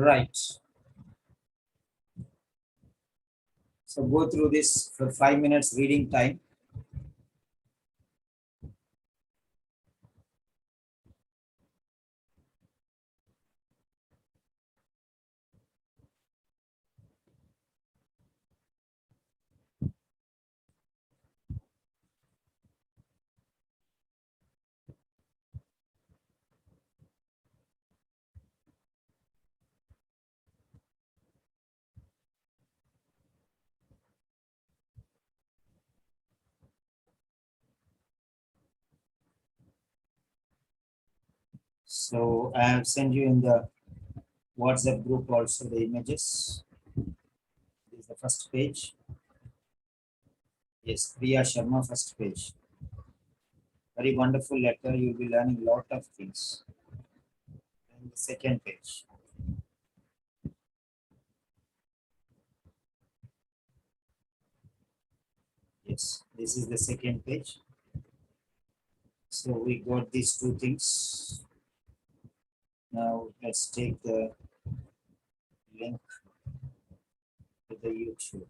Right. So go through this for 5 minutes reading time. So I have sent you in the WhatsApp group also the images. This is the first page. Yes, Priya Sharma, first page. Very wonderful letter. You'll be learning a lot of things. And the second page. Yes, this is the second page. So we got these two things. Now let's take the link to the YouTube.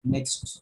Next.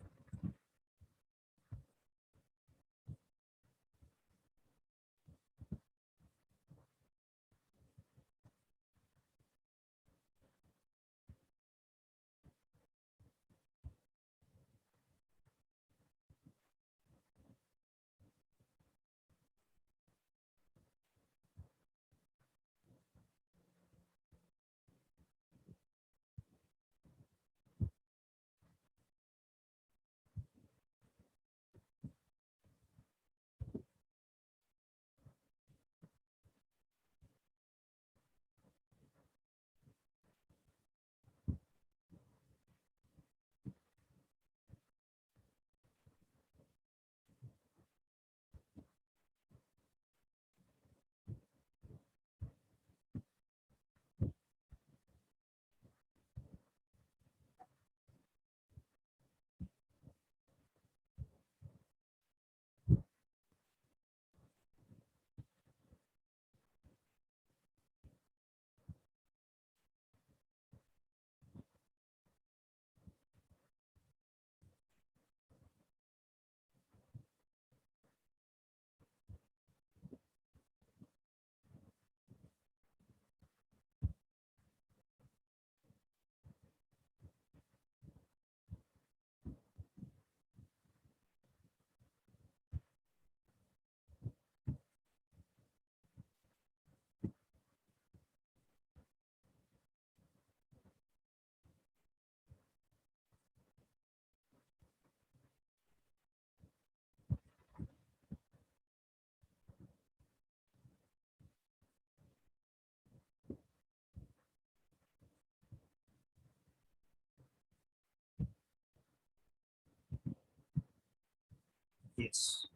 Yes.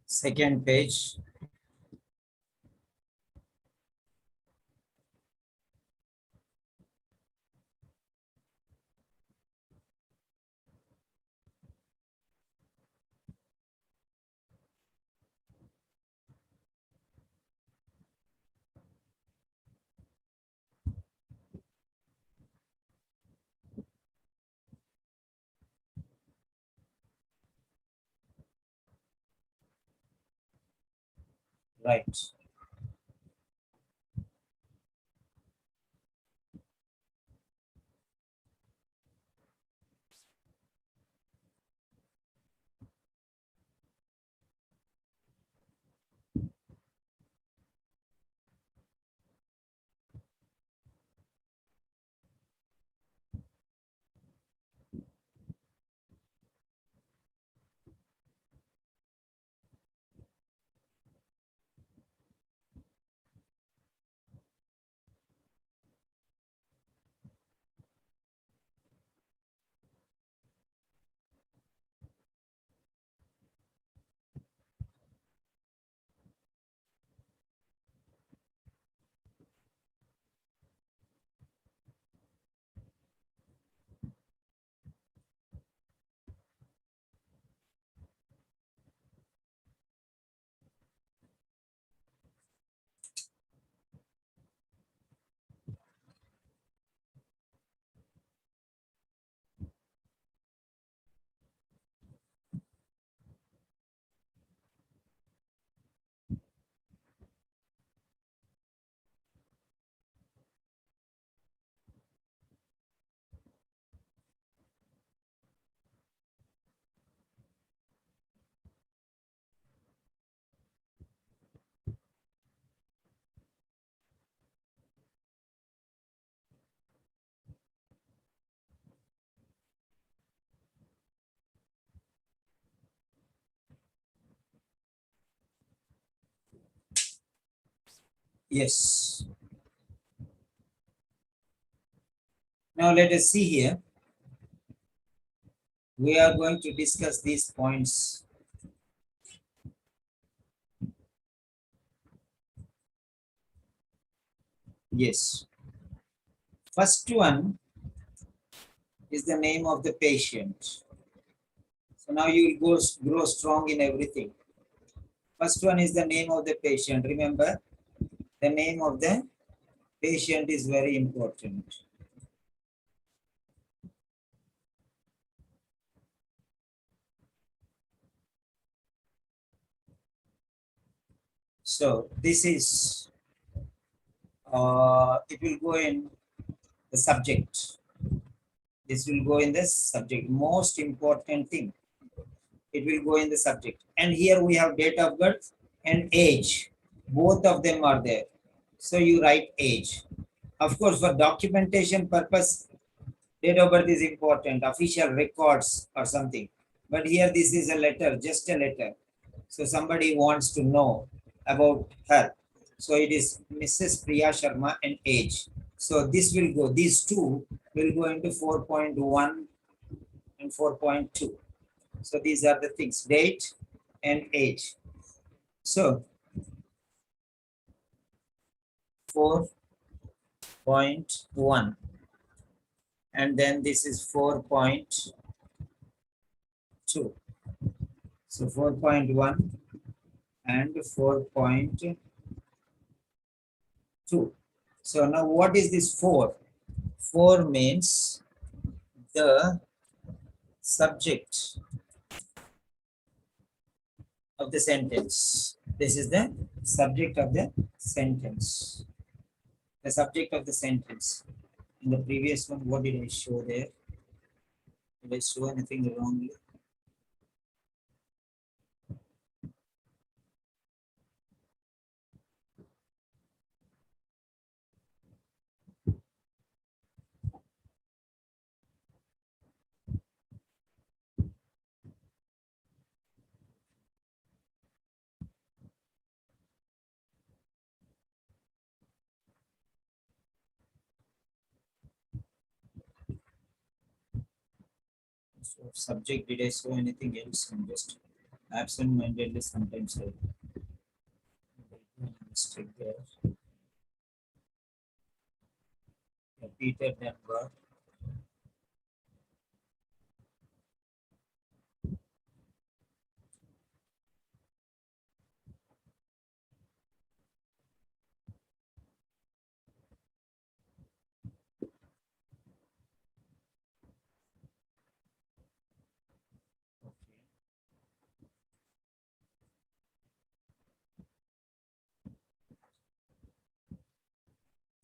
Second page. Right. Yes. Now let us see here. We are going to discuss these points. Yes. First one is the name of the patient. So now you will grow strong in everything. First one is the name of the patient. Remember, the name of the patient is very important. So this is, it will go in the subject. This will go in the subject. Most important thing. It will go in the subject. And here we have date of birth and age. Both of them are there. So you write age. Of course, for documentation purpose, date of birth is important, official records or something. But here this is a letter, just a letter. So somebody wants to know about her. So it is Mrs. Priya Sharma and age. So this will go, these two will go into 4.1 and 4.2. So these are the things, date and age. So 4.1 and then this is 4.2. So 4.1 and 4.2. So now what is this 4? 4 means the subject of the sentence. This is the subject of the sentence. The subject of the sentence. In the previous one, what did I show there? Did I show anything wrongly? So subject, did I show anything else? I'm just absent-mindedly sometimes I make a mistake there. Peter Denver.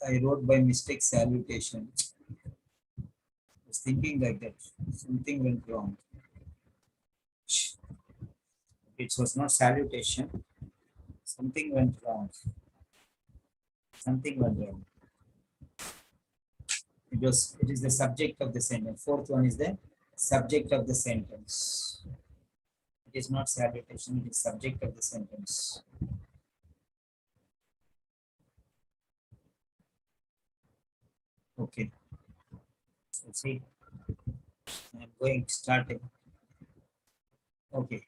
I wrote by mistake salutation. I was thinking like that. Something went wrong. It was not salutation. Something went wrong. Something went wrong. It is the subject of the sentence. Fourth one is the subject of the sentence. It is not salutation, it is subject of the sentence. Okay. So see, I'm going starting. Okay.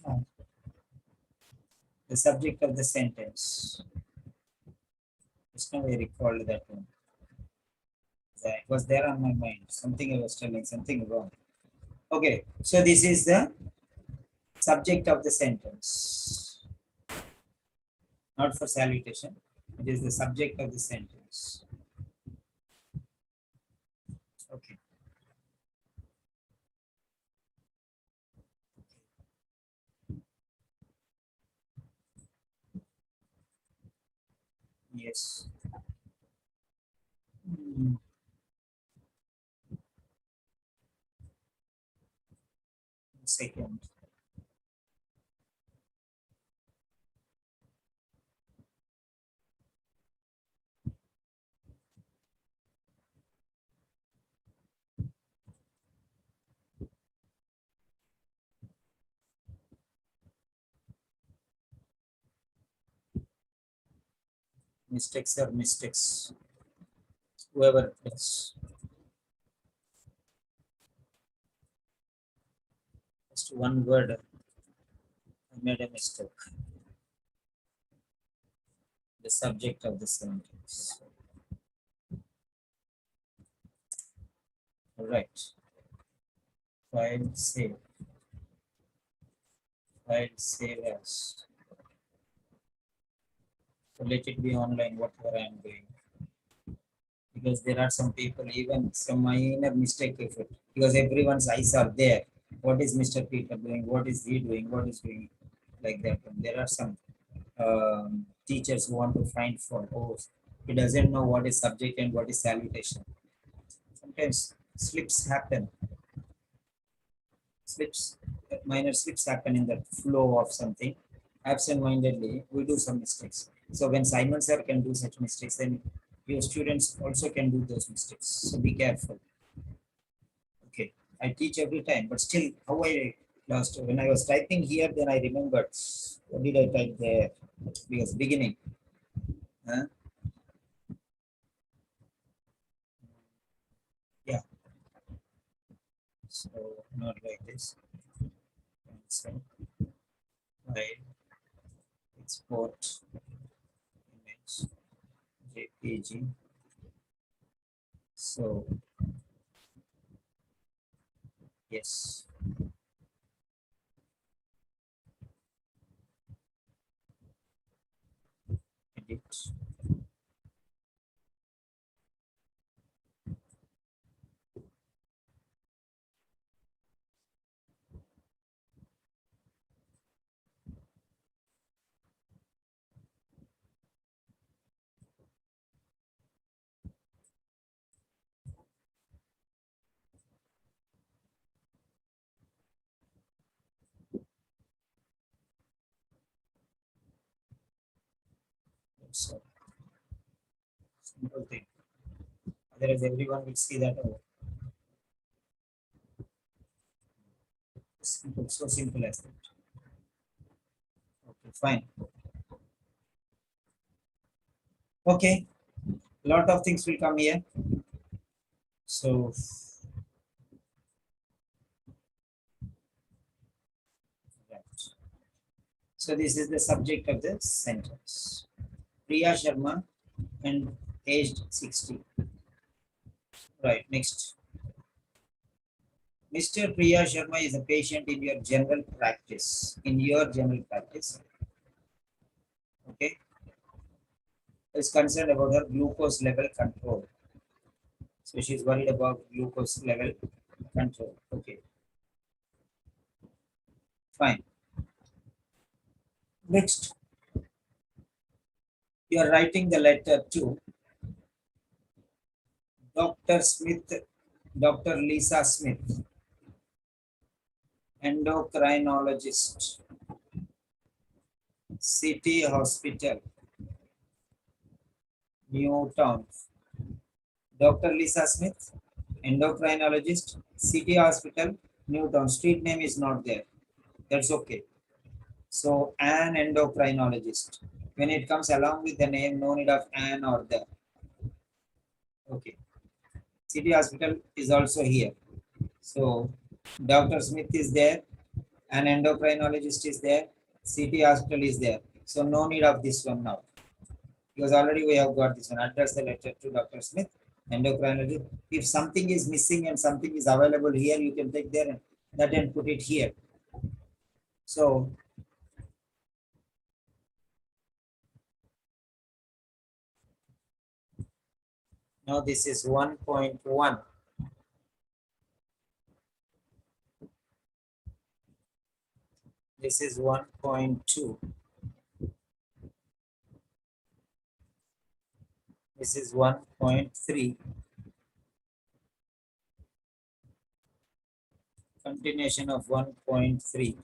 Now, the subject of the sentence. Just now I recalled that one. It was there on my mind. Something I was telling, something wrong. Okay, so this is the subject of the sentence. Not for salutation. It is the subject of the sentence. Okay. Yes. Second. Mistakes are mistakes. Whoever it is. Just one word. I made a mistake. The subject of the sentence. All right. File save. File save as. So let it be online, whatever I am doing. Because there are some people, even some minor mistake if it, because everyone's eyes are there. What is Mr. Peter doing? What is he doing? What is doing? Like that. And there are some teachers who want to find fault. Oh, he doesn't know what is subject and what is salutation. Sometimes slips happen. Slips, minor slips happen in the flow of something. Absent-mindedly, we do some mistakes. So when Simon sir can do such mistakes, then your students also can do those mistakes. So be careful. Okay, I teach every time, but still, how I lost when I was typing here, then I remembered what did I type there? Because beginning. Huh? Yeah, so not like this. So I export image JPG. So yes, edit. So simple thing. Otherwise, everyone will see that. Oh, simple, so simple as that. Okay, fine. Okay, lot of things will come here. So, right. So this is the subject of the sentence. Priya Sharma and aged 60. Right, next. Mr. Priya Sharma is a patient in your general practice. In your general practice, okay, is concerned about her glucose level control. So she's worried about glucose level control. Okay, fine. Next, you are writing the letter to Dr. Smith, Dr. Lisa Smith, endocrinologist, City Hospital, Newtown. Dr. Lisa Smith, endocrinologist, City Hospital, Newtown. Street name is not there. That's okay. So, an endocrinologist. When it comes along with the name, no need of an or the. Okay. City Hospital is also here. So, Dr. Smith is there, an endocrinologist is there, City Hospital is there. So, no need of this one now. Because already we have got this one. Address the letter to Dr. Smith, endocrinologist. If something is missing and something is available here, you can take there and that and put it here. So now this is 1.1. This is 1.2. This is 1.3. Continuation of 1.3.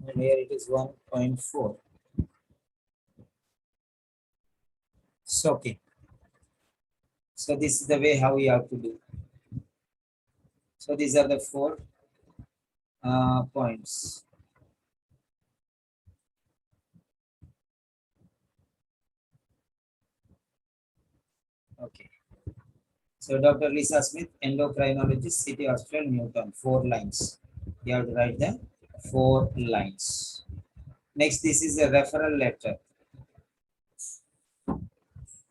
And here it is 1.4. So okay. So this is the way how we have to do. So these are the four. points. Okay. So Dr. Lisa Smith, endocrinologist, City Hospital, Newton, 4 lines. You have to write the 4 lines. Next, this is a referral letter.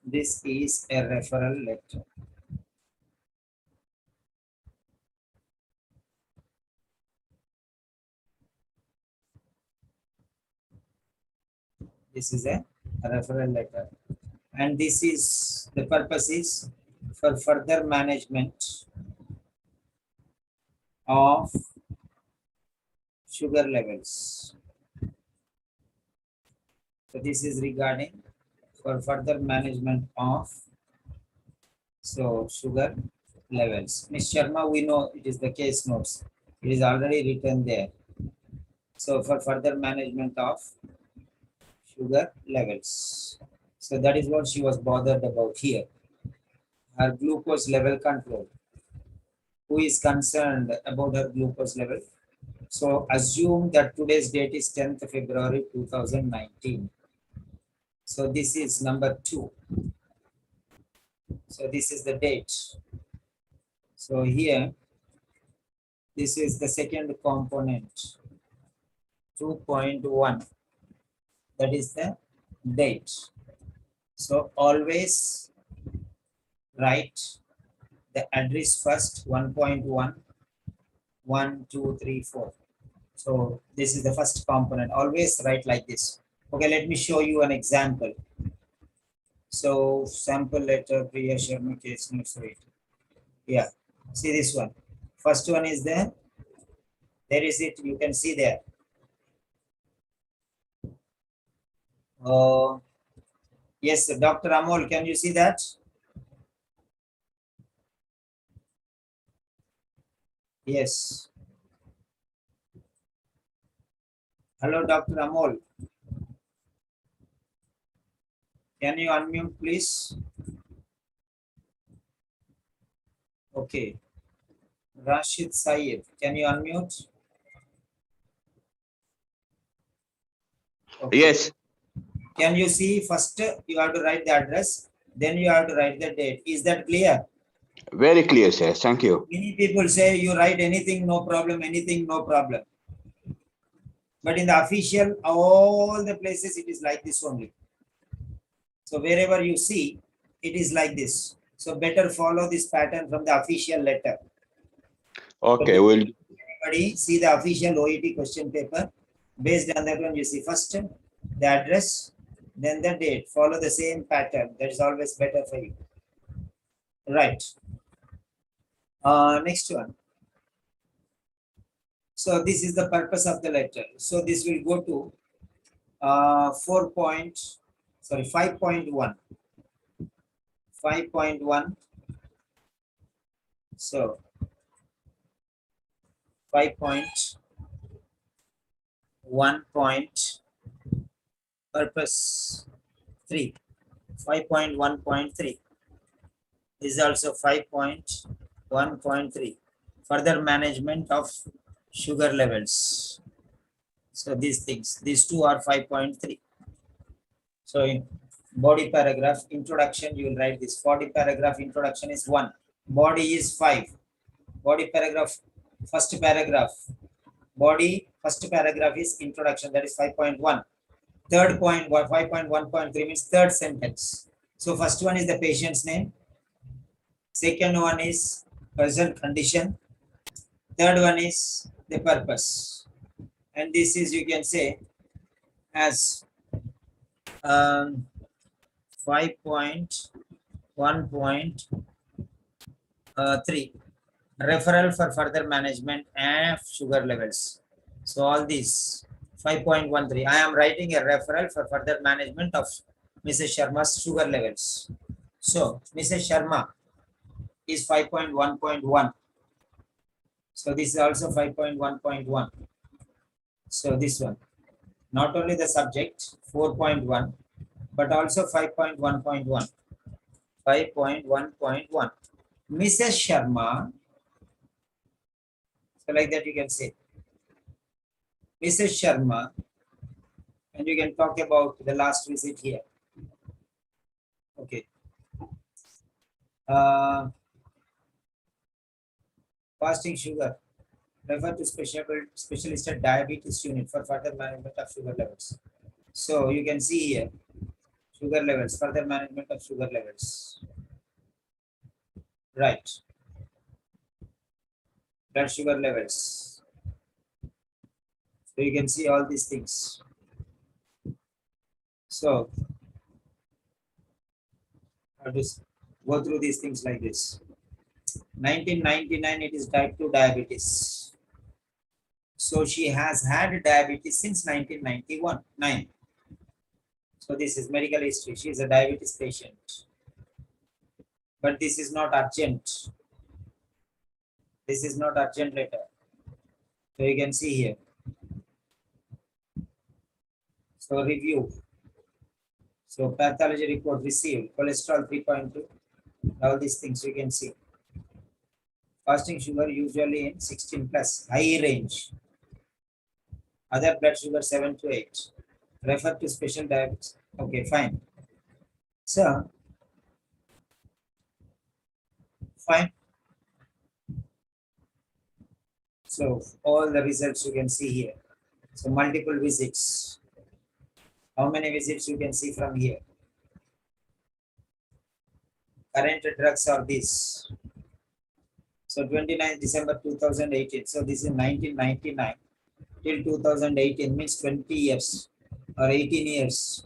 This is a referral letter. This is a referral letter. And this is, the purpose is for further management of sugar levels. So this is regarding for further management of sugar levels. Ms. Sharma, we know it is the case notes. It is already written there. So for further management of sugar levels. So that is what she was bothered about here. Her glucose level control. Who is concerned about her glucose level? So assume that today's date is 10th February 2019. So this is number 2. So this is the date. So here, this is the second component, 2.1. That is the date. So always write the address first, 1.1, 1, 2, 3, 4. So this is the first component. Always write like this. Okay, let me show you an example. So sample letter, Priya, Sharma, case notes, right? Yeah, see this one. First one is there. There is it, you can see there. Yes, Dr. Amol, can you see that? Yes. Hello, Dr. Amol. Can you unmute, please? Okay. Rashid Saeed, can you unmute? Okay. Yes. Can you see first you have to write the address, then you have to write the date. Is that clear? Very clear, sir. Thank you. Many people say you write anything, no problem, anything, no problem. But in the official, all the places it is like this only. So wherever you see, it is like this. So better follow this pattern from the official letter. Okay, So we'll. everybody see the official OET question paper. Based on that one, you see first the address, then the date. Follow the same pattern. That is always better for you. Right. Next one. So this is the purpose of the letter. So this will go to 5.1. 5.1. So 5.1 point purpose 3. 5.1.3 is also 5.1.3. Further management of sugar levels. So these things, these two are 5.3. So in body paragraph introduction, you will write this. Body paragraph introduction is 1. Body is 5. Body paragraph, first paragraph. Body, first paragraph is introduction, that is 5.1. Third point, 5.1.3 means third sentence. So first one is the patient's name. Second one is present condition. Third one is the purpose. And this is, you can say, as 5.1.3 referral for further management of sugar levels. So all these 5.13, I am writing a referral for further management of Mrs. Sharma's sugar levels. So Mrs. Sharma is 5.1.1. So this is also 5.1.1. So this one, not only the subject 4.1, but also 5.1.1. 5.1.1. Mrs. Sharma, so like that you can say, Mrs. Sharma, and you can talk about the last visit here. Okay. Fasting sugar. Refer to specialist at diabetes unit for further management of sugar levels. So you can see here sugar levels, further management of sugar levels. Right. Blood sugar levels. So you can see all these things. So I'll just go through these things like this. 1999, it is type 2 diabetes. So she has had diabetes since 1991. 9. So this is medical history. She is a diabetes patient. But this is not urgent. This is not urgent letter. So you can see here. So review. So pathology report received. Cholesterol 3.2. All these things you can see. Fasting sugar usually in 16 plus. High range. Other blood sugar 7 to 8. Refer to special diabetes. Okay, fine. So, fine. So, all the results you can see here. So, multiple visits. How many visits you can see from here? Current drugs are this. So, 29th December 2018. So, this is 1999 till 2018 means 20 years or 18 years.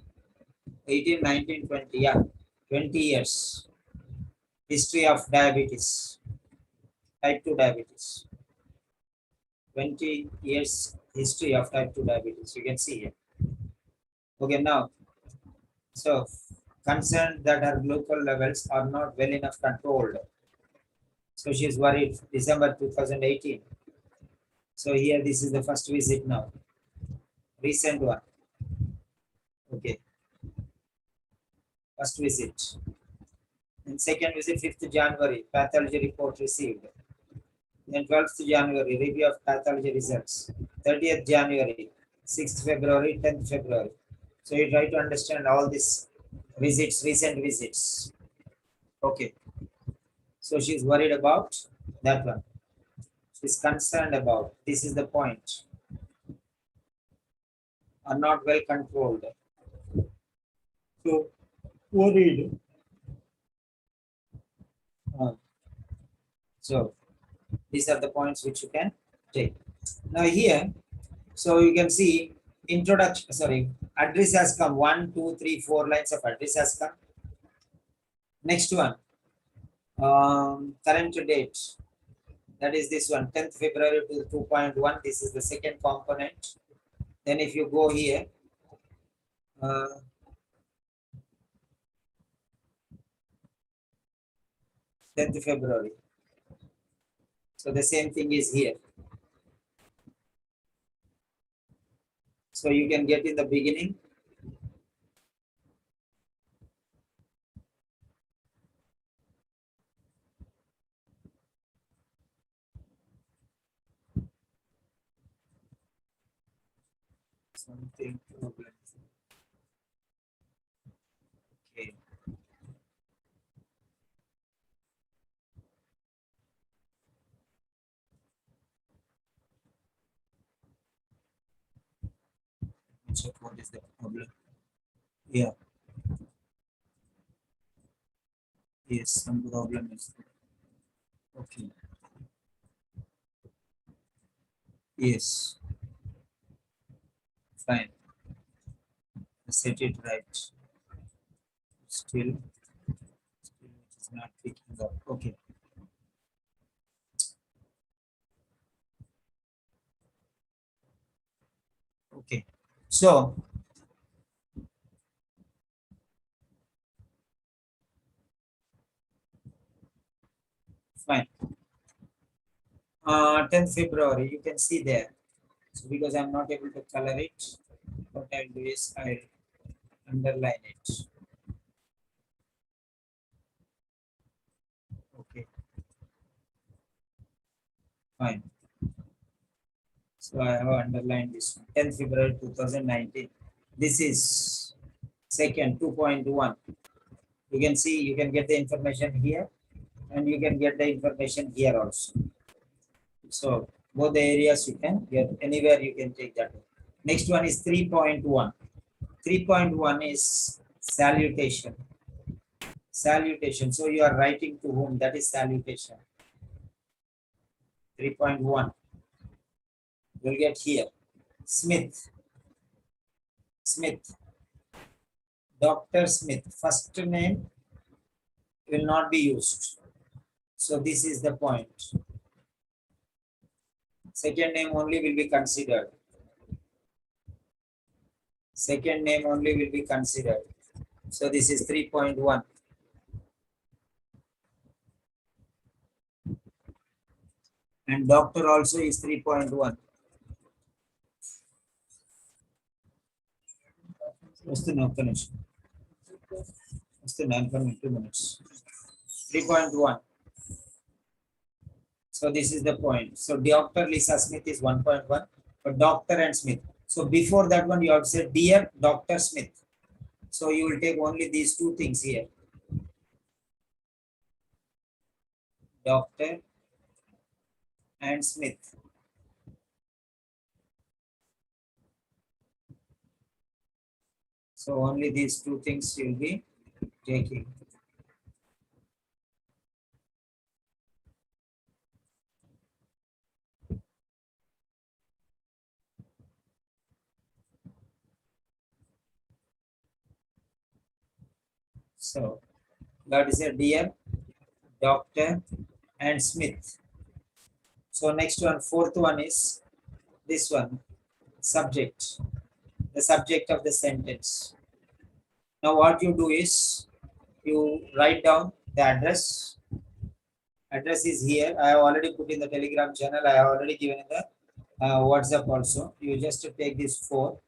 18, 19, 20. Yeah, 20 years. History of diabetes, type 2 diabetes. 20 years history of type 2 diabetes. You can see here. Okay, now, so concerned that her glucose levels are not well enough controlled. So she is worried. December 2018. So here, this is the first visit now. Recent one. Okay. First visit. And second visit, 5th January. Pathology report received. Then 12th January, review of pathology results. 30th January, 6th February, 10th February. So you try to understand all these visits, recent visits. Okay. So she's worried about that one. She's concerned about, this is the point, are not well controlled. So worried. So these are the points which you can take. Now here, so you can see introduction, sorry, address has come. 1, 2, 3, 4 lines of address has come. Next one, current date. That is this one, 10th February to 2.1. This is the second component. Then if you go here, 10th February. So the same thing is here. So you can get in the beginning. Something problem. Okay. Check what is the problem. Yeah. Yes, some problem is there. Okay. Yes. Fine. Set it right. Still it is not picking up. Okay. Okay. So fine. 10th February, you can see there. So because I'm not able to color it, what I'll do is I'll underline it. Okay. Fine. So So I have underlined this one. 10th February 2019. This is second 2.1. You can see, you can get the information here and you can get the information here also. So both the areas you can get, anywhere you can take that. Next one is 3.1. 3.1 is salutation. Salutation. So you are writing to whom? That is salutation. 3.1. You'll get here. Smith. Smith. Dr. Smith. First name will not be used. So this is the point. Second name only will be considered. Second name only will be considered. So this is 3.1. And doctor also is 3.1. Just the finish. Just the 2 minutes. 3.1. So this is the point. So Dr. Lisa Smith is 1.1, but Dr. and Smith. So before that one, you have to say, dear Dr. Smith. So you will take only these two things here. Doctor and Smith. So only these two things you will be taking. So that is a dear Doctor and Smith. So next one, fourth one is this one, subject, the subject of the sentence. Now what you do is you write down the address. Address is here. I have already put in the Telegram channel. I have already given in the WhatsApp also. You just take this 4.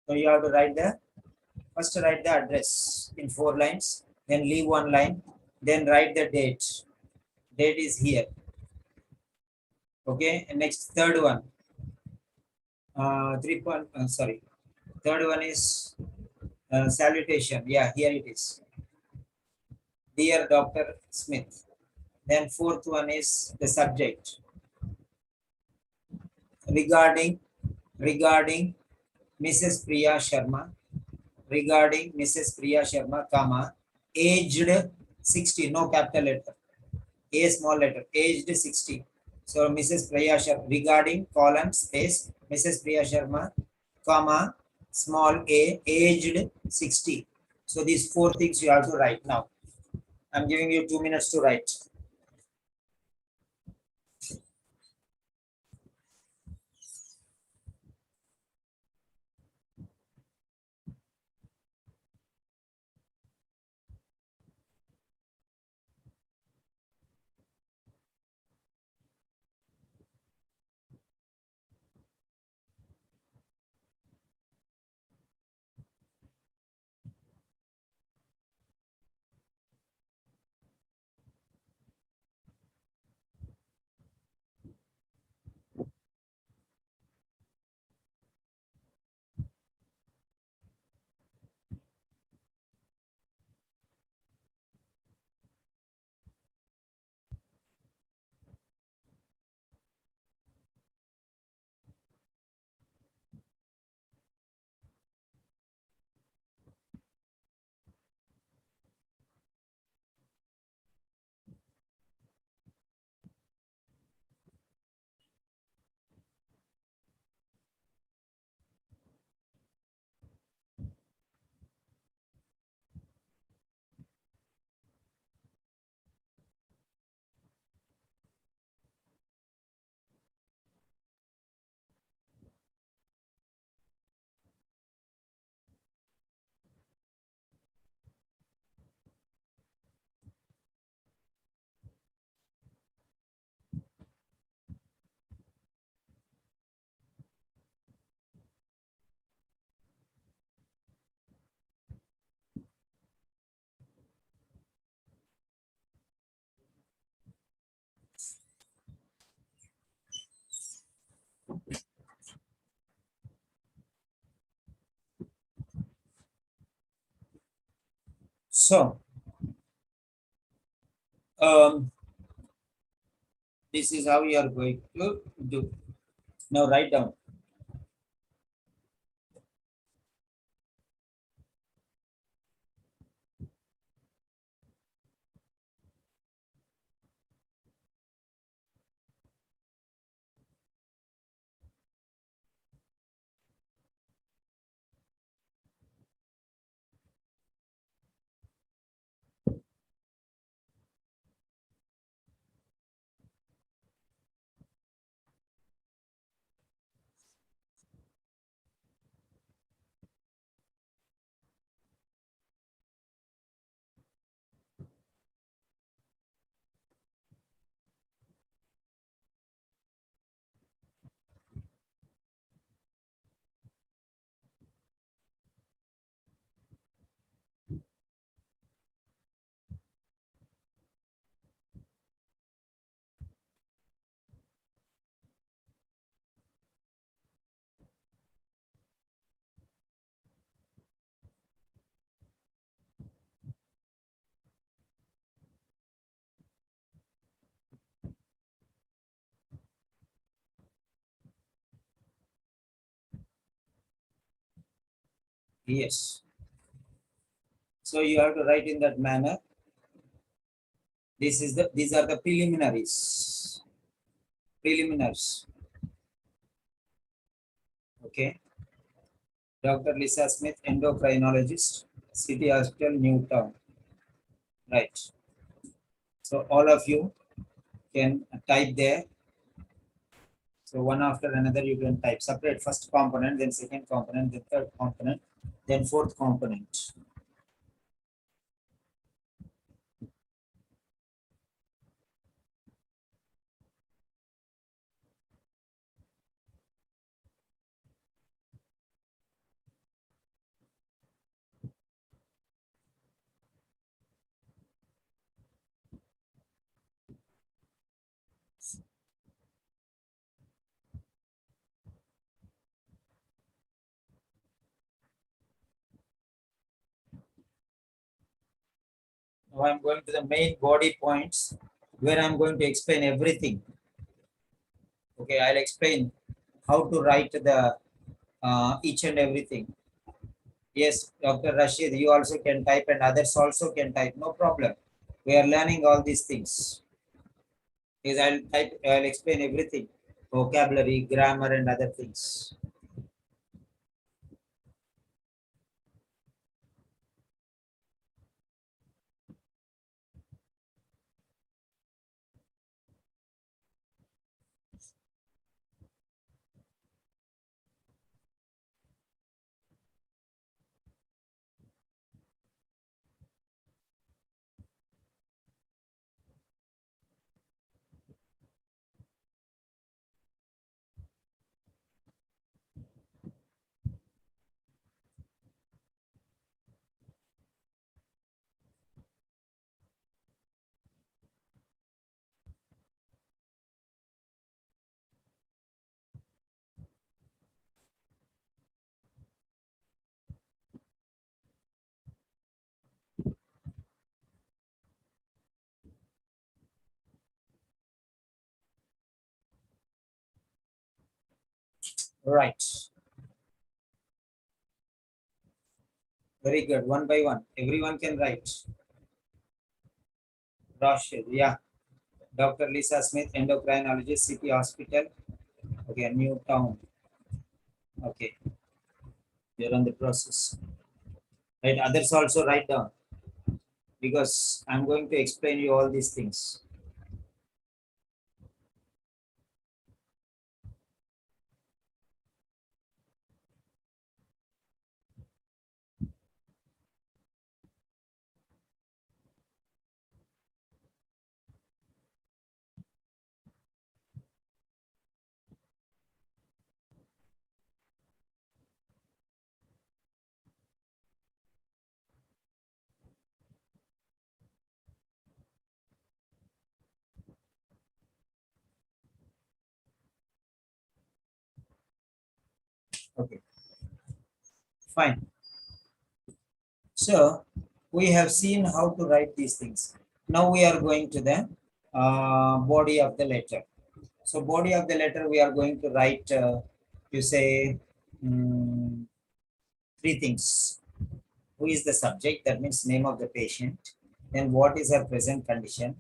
So you have to write the, first write the address in 4 lines, then leave 1 line, then write the date. Date is here. Okay, and next third one. 3 point, sorry. Third one is salutation. Yeah, here it is. Dear Dr. Smith. Then fourth one is the subject. Regarding Mrs. Priya Sharma. Regarding Mrs. Priya Sharma, comma, aged 60, no capital letter, a small letter, aged 60. So Mrs. Priya Sharma, regarding column space, Mrs. Priya Sharma, comma, small a, aged 60. So these 4 things you have to write now. I'm giving you 2 minutes to write. So, this is how you are going to do. Now write down. Yes. So you have to write in that manner. These are the preliminaries. Preliminaries. Okay. Dr. Lisa Smith, endocrinologist, City Hospital, Newtown. Right. So all of you can type there. So one after another you can type. Separate first component, then second component, then third component, then fourth component. Now I'm going to the main body points where I'm going to explain everything. Okay, I'll explain how to write the each and everything. Yes, Dr. Rashid, you also can type and others also can type, no problem. We are learning all these things. Yes, I'll explain everything. Vocabulary, grammar and other things. Right. Very good. One by one. Everyone can write. Rashid, yeah. Dr. Lisa Smith, endocrinologist, City Hospital. Okay, Newtown. Okay, you're on the process. Right, others also write down because I'm going to explain you all these things. Okay, fine. So We have seen how to write these things. Now we are going to the body of the letter. So body of the letter, we are going to write, you say, mm, three things. Who is the subject? That means name of the patient. Then what is her present condition?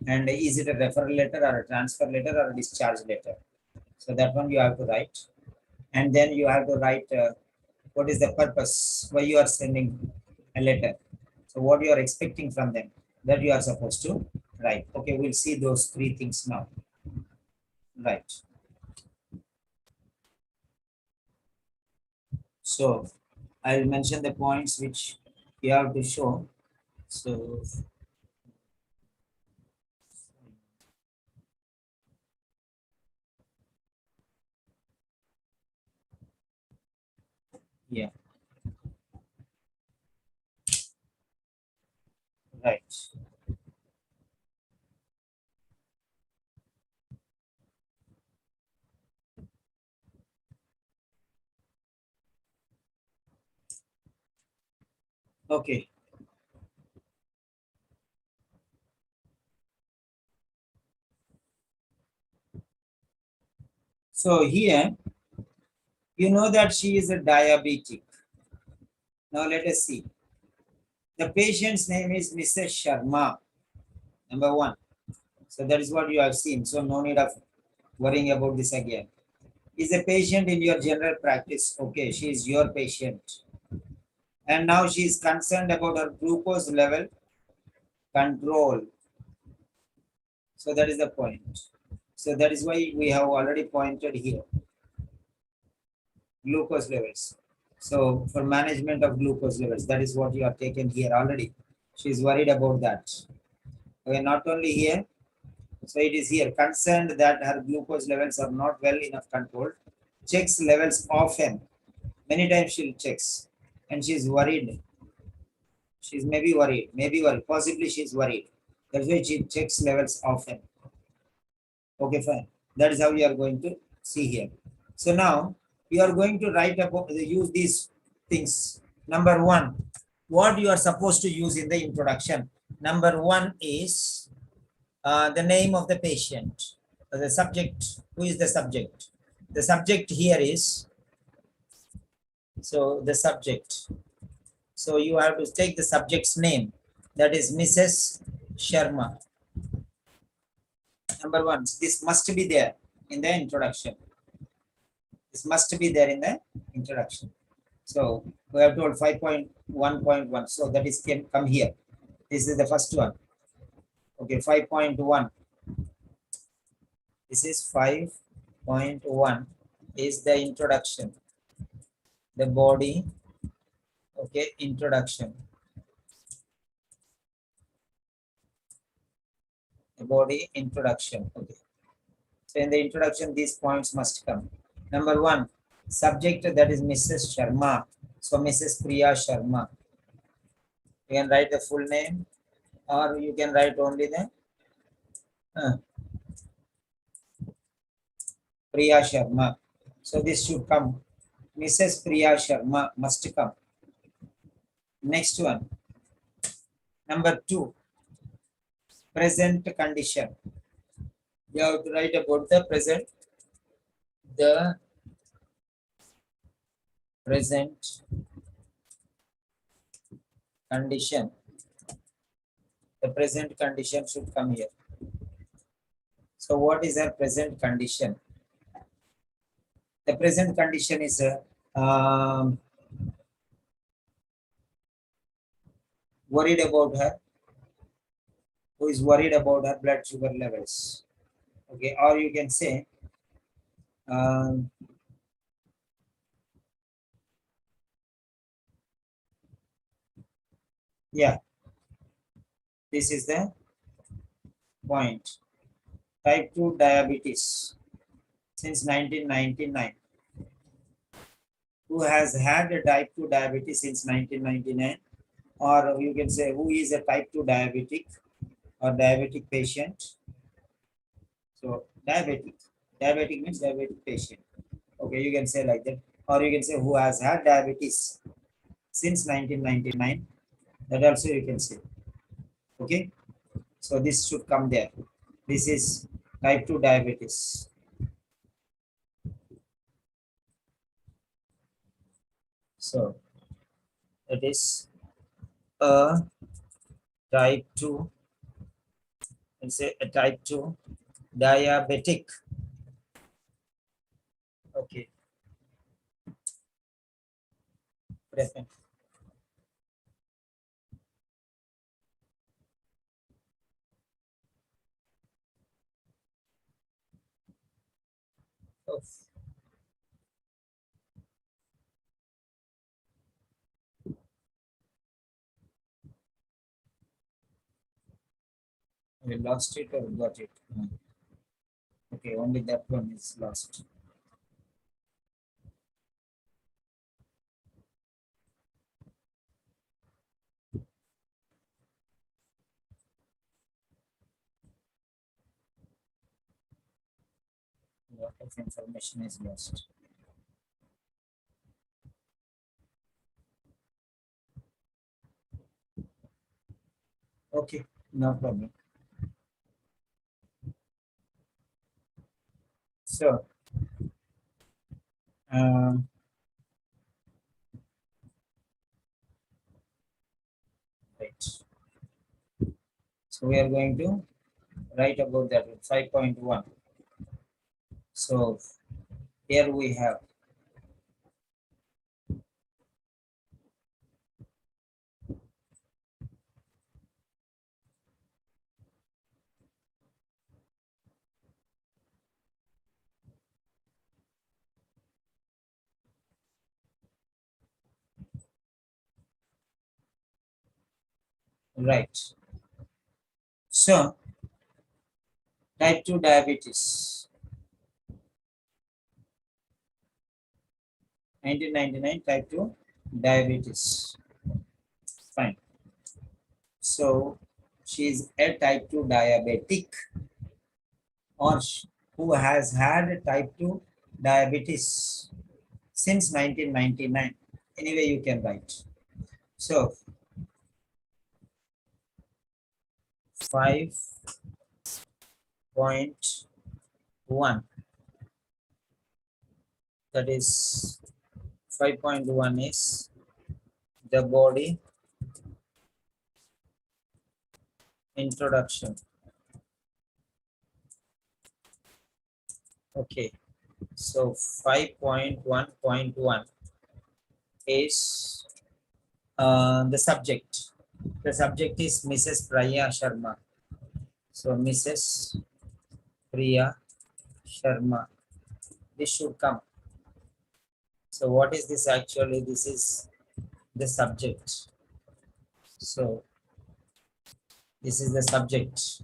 And is it a referral letter or a transfer letter or a discharge letter? So that one you have to write. And then you have to write what is the purpose, why you are sending a letter. So what you are expecting from them, that you are supposed to write. Okay, we'll see those three things now. Right. So I'll mention the points which you have to show. So yeah, right. Okay. So here, you know that she is a diabetic. Now let us see. The patient's name is Mrs. Sharma, number one. So that is what you have seen. So no need of worrying about this again. Is a patient in your general practice? Okay, she is your patient. And now she is concerned about her glucose level control. So that is the point. So that is why we have already pointed here. Glucose levels. So for management of glucose levels, that is what you have taken here already. She is worried about that. Okay, not only here, so it is here concerned that her glucose levels are not well enough controlled. Checks levels often. Many times she'll checks, and she's worried. She's maybe worried. Possibly she's worried. That's why she checks levels often. Okay, fine. That is how you are going to see here. So now you are going to write about use these things. Number one, what you are supposed to use in the introduction. Number one is the name of the patient, the subject. Who is the subject? The subject here is, so the subject. So you have to take the subject's name. That is Mrs. Sharma. Number one, this must be there in the introduction. This must be there in the introduction. So we have told 5.1.1. So that is can come here. This is the first one. Okay, 5.1. This is 5.1 is the introduction. The body. Okay, introduction. The body introduction. Okay. So in the introduction, these points must come. Number one, subject, that is Mrs. Sharma. So Mrs. Priya Sharma. You can write the full name, or you can write only the Priya Sharma. So this should come. Mrs. Priya Sharma must come. Next one. Number two, present condition. You have to write about the present condition. The present condition should come here. So what is our present condition? The present condition is worried about her. Who is worried about her blood sugar levels? Okay, or you can say yeah, this is the point. Type 2 diabetes since 1999. Who has had a type 2 diabetes since 1999? Or you can say who is a type 2 diabetic or diabetic patient. So diabetic means diabetic patient. Okay, you can say like that. Or you can say who has had diabetes since 1999. That also you can see. Okay. So this should come there. This is type 2 diabetes. So it is a type 2, let's say a type 2 diabetic. Okay. Present. Oh, we lost it or got it? Okay, only that one is lost. Lot of information is lost. Okay, no problem. So, um, right. So we are going to write about that 5.1. So here we have right. So type 2 diabetes, 1999 type 2 diabetes. Fine. So she is a type 2 diabetic, or who has had type 2 diabetes since 1999. Anyway, you can write. So 5.1, that is 5.1 is the body introduction. Okay, so 5.1.1 is the subject. The subject is Mrs. Priya Sharma. So Mrs. Priya Sharma. This should come. So what is this actually? This is the subject. So this is the subject.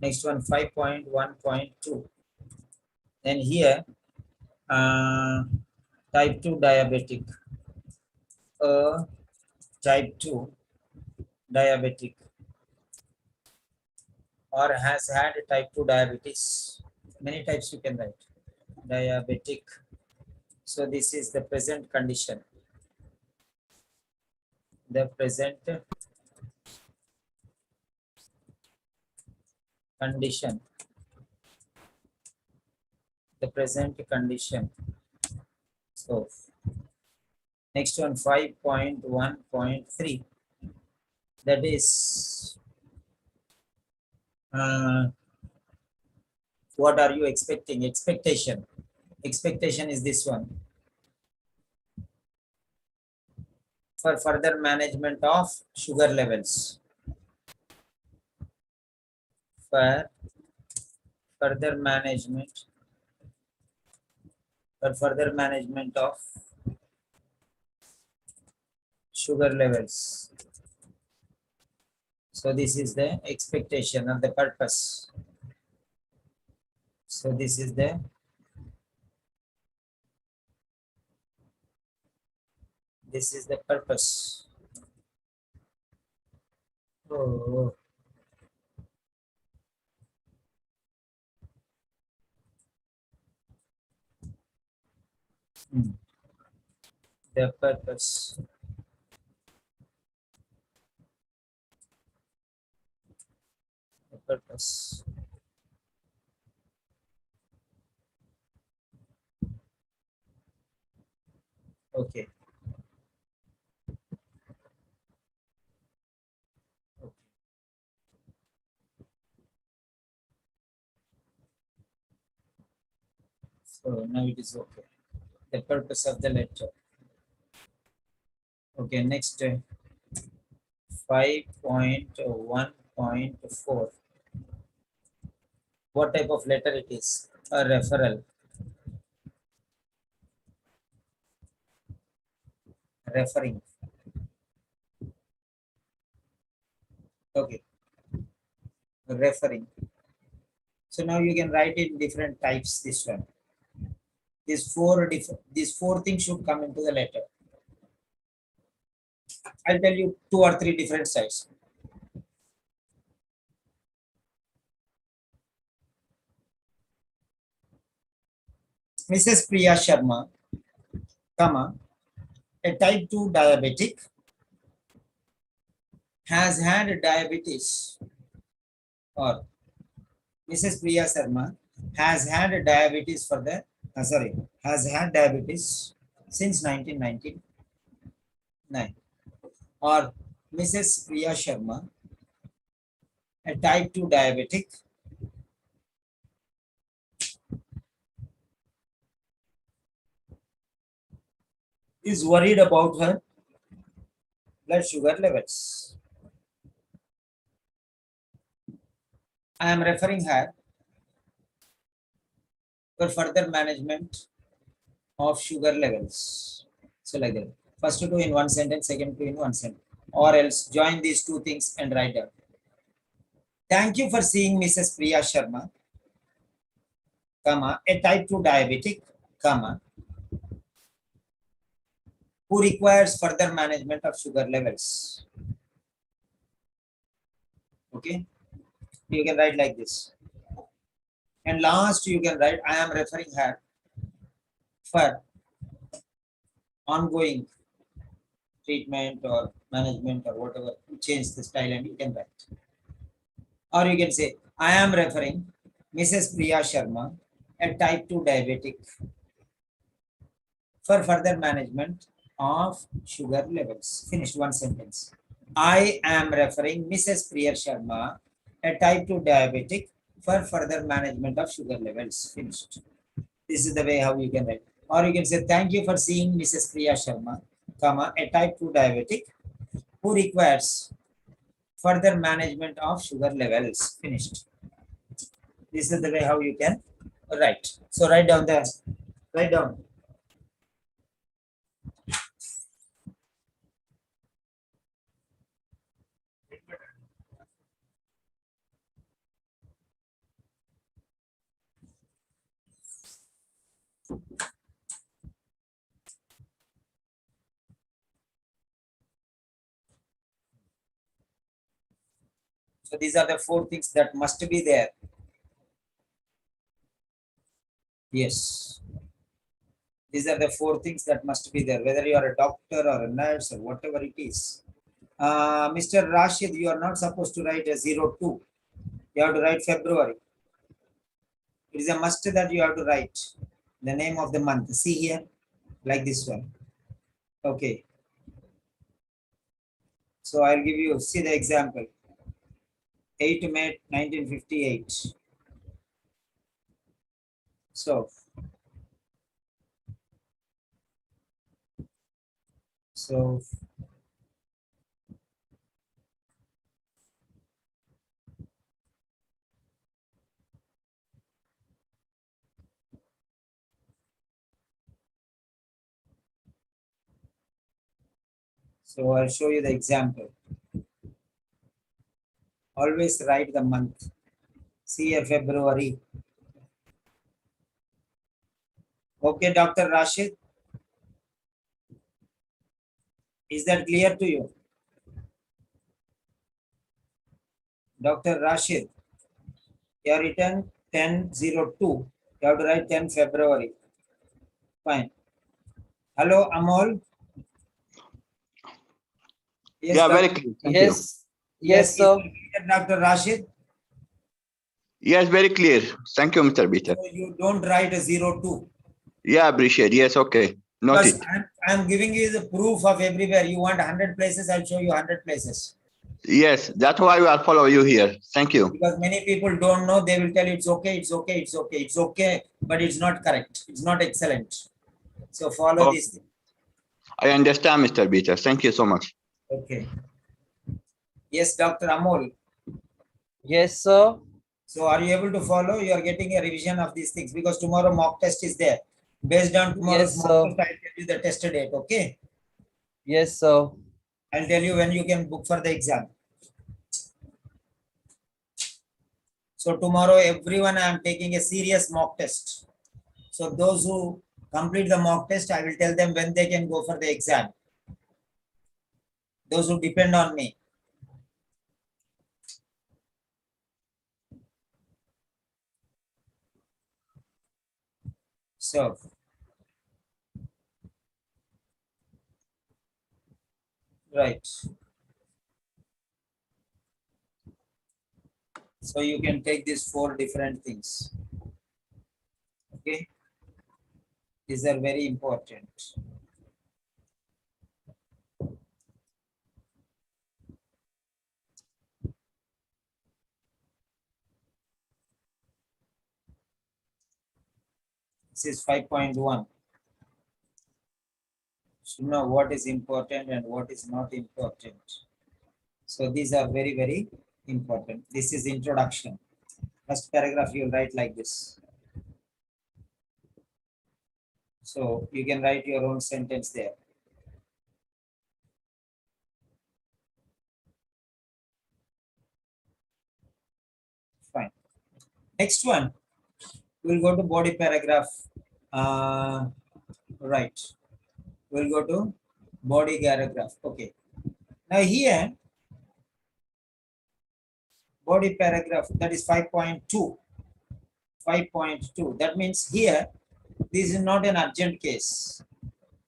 Next one, 5.1.2. And here, type 2 diabetic. Type 2 diabetic, or has had type 2 diabetes. Many types you can write. Diabetic. So this is the present condition. The present condition. The present condition. So next one, 5.1.3. That is, what are you expecting? Expectation. Expectation is this one. For further management of sugar levels. For further management. For further management of sugar levels. So this is the expectation of the purpose. So this is the purpose. Oh, the purpose. purpose. Okay. Okay. So now it is okay. The purpose of the letter. Okay, next 5.1.4. What type of letter it is? A referral. Referring. Okay, referring. So now you can write in different types this one. These four things should come into the letter. I'll tell you 2 or 3 different sides. Mrs. Priya Sharma, comma, a type 2 diabetic, has had diabetes, or Mrs. Priya Sharma has had diabetes for the, has had diabetes since 1999. Or Mrs. Priya Sharma, a type 2 diabetic, is worried about her blood sugar levels. I am referring her for further management of sugar levels. So like that. First two in one sentence, second two in one sentence. Or else join these two things and write down. Thank you for seeing Mrs. Priya Sharma, comma, a type 2 diabetic, comma, who requires further management of sugar levels. Okay, you can write like this. And last you can write, I am referring her for ongoing treatment or management or whatever. Change the style and you can write. Or you can say, I am referring Mrs. Priya Sharma, a type 2 diabetic, for further management of sugar levels. Finished one sentence. I am referring Mrs. Priya Sharma, a type 2 diabetic, for further management of sugar levels. Finished. This is the way how you can write. Or you can say, thank you for seeing Mrs. Priya Sharma, comma, a type 2 diabetic who requires further management of sugar levels. Finished. This is the way how you can write. So write down the, write down. So these are the 4 things that must be there. Yes. These are the 4 things that must be there, whether you are a doctor or a nurse or whatever it is. Mr. Rashid, you are not supposed to write a 02. You have to write February. It is a must that you have to write the name of the month. See here, like this one. Okay. So I'll give you, see the example. 8 May 1958. So I'll show you the example. Always write the month. See here, February. Okay, Dr. Rashid. Is that clear to you? Dr. Rashid, you have written 10/02. You have to write 10 February. Fine. Hello, Amol. Yes, Yeah, Dr. very clear. Thank you. Yes, yes, Is sir. it clear, Dr. Rashid? Yes, very clear. Thank you, Mr. Peter. So you don't write a 02. Yeah, appreciate. Yes, okay. Because Noted. I'm giving you the proof of everywhere. You want 100 places, I'll show you 100 places. Yes, that's why we are follow you here. Thank you. Because many people don't know, they will tell you it's okay, it's okay, it's okay, it's okay, but it's not correct. It's not excellent. So follow Oh, this thing. I understand, Mr. Peter. Thank you so much. Okay. Yes, Dr. Amol. Yes, sir. So are you able to follow? You are getting a revision of these things because tomorrow mock test is there. Based on tomorrow's Yes, mock sir. test, I'll tell you the test date. Okay. Yes, sir. I'll tell you when you can book for the exam. So tomorrow, everyone, I am taking a serious mock test. So those who complete the mock test, I will tell them when they can go for the exam. Those who depend on me. So right. So you can take these 4 different things. Okay. These are very important. This is 5.1. Should know what is important and what is not important. So these are very, very important. This is introduction. First paragraph you will write like this. So you can write your own sentence there. Fine. Next one, we'll go to body paragraph. Right. We'll go to body paragraph. Okay. Now here, body paragraph, that is 5.2. 5.2. That means here, this is not an urgent case.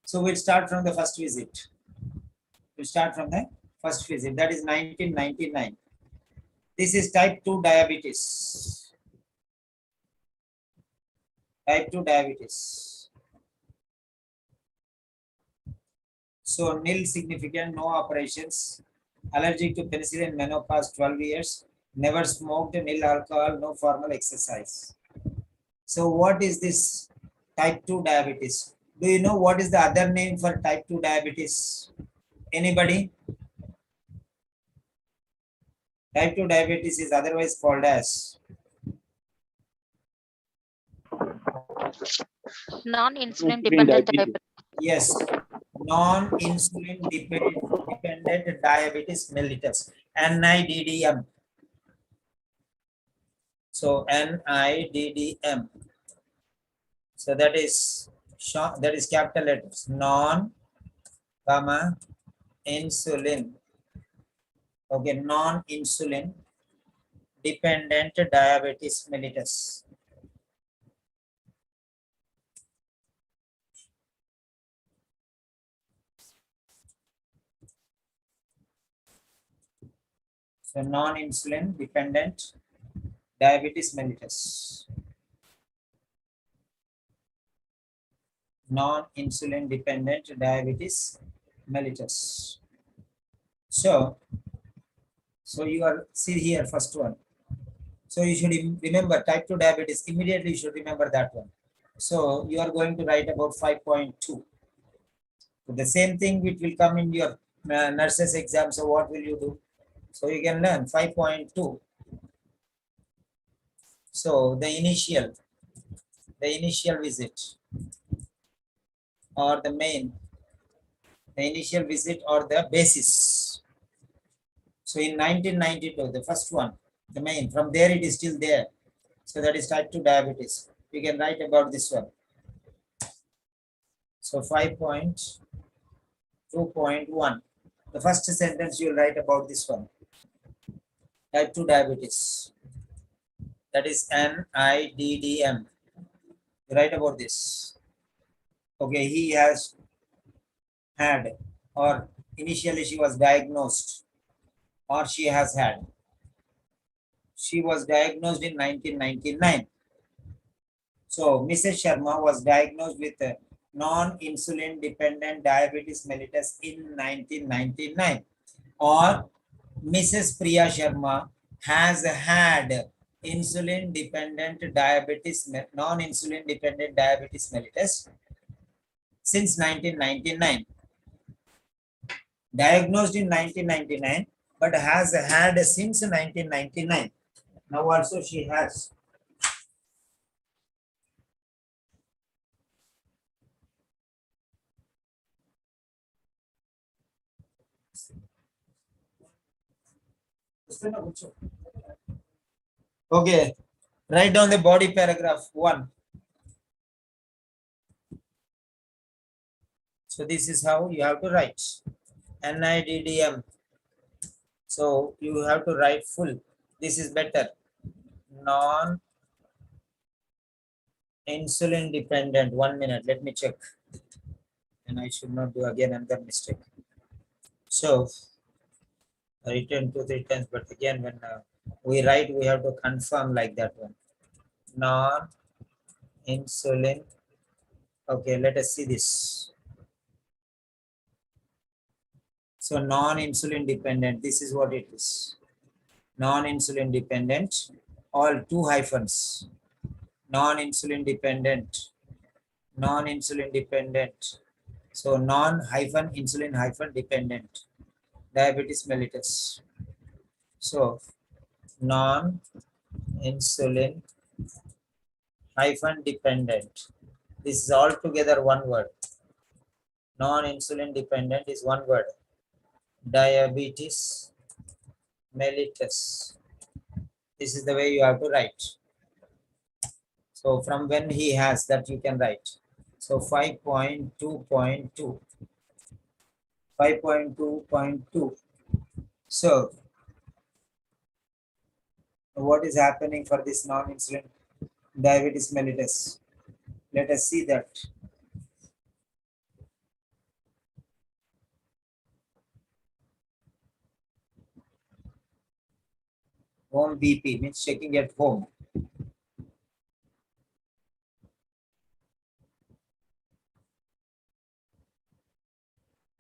So we'll start from the first visit. We'll start from the first visit. That is 1999. This is type 2 diabetes. Type 2 diabetes. So nil significant, no operations. Allergic to penicillin, menopause 12 years. Never smoked, nil alcohol, no formal exercise. So what is this type 2 diabetes? Do you know what is the other name for type 2 diabetes? Anybody? Type 2 diabetes is otherwise called as Non-insulin dependent diabetes. yes, non-insulin dependent diabetes mellitus, NIDDM. So NIDDM. So that is capital letters, non, comma, insulin. Okay, non-insulin dependent diabetes mellitus. So non-insulin dependent diabetes mellitus. Non-insulin dependent diabetes mellitus. So you are, see here, first one. So you should remember type 2 diabetes. Immediately you should remember that one. So you are going to write about 5.2. So the same thing which will come in your nurses exam. So what will you do? So you can learn 5.2. So the initial visit or the initial visit or the basis. So in 1992, the first one, the main, from there it is still there. So that is type 2 diabetes. You can write about this one. So 5.2.1. The first sentence you will write about this one. Type 2 diabetes. That is NIDDM. You write about this. Okay, he has had, or initially she was diagnosed, or she has had. She was diagnosed in 1999. So Mrs. Sharma was diagnosed with non-insulin dependent diabetes mellitus in 1999. Or Mrs. Priya Sharma has had insulin dependent diabetes, non-insulin dependent diabetes mellitus since 1999. Diagnosed in 1999, but has had since 1999. Now also she has. Okay, write down the body paragraph 1. So this is how you have to write. NIDDM. So you have to write full. This is better. Non-insulin dependent. 1 minute. Let me check. And I should not do again another mistake. So written 2-3 times, but again when we write, we have to confirm like that one. Non-insulin. Okay, let us see this. So non-insulin dependent. This is what it is. Non-insulin dependent. All 2 hyphens. Non-insulin dependent. Non-insulin dependent. So non-insulin dependent diabetes mellitus. So non-insulin dependent. This is all together one word. Non-insulin dependent is one word. Diabetes mellitus. This is the way you have to write. So from when he has, that you can write. So 5.2.2. 5.2.2. So what is happening for this non-insulin diabetes mellitus? Let us see that. Home BP means checking at home.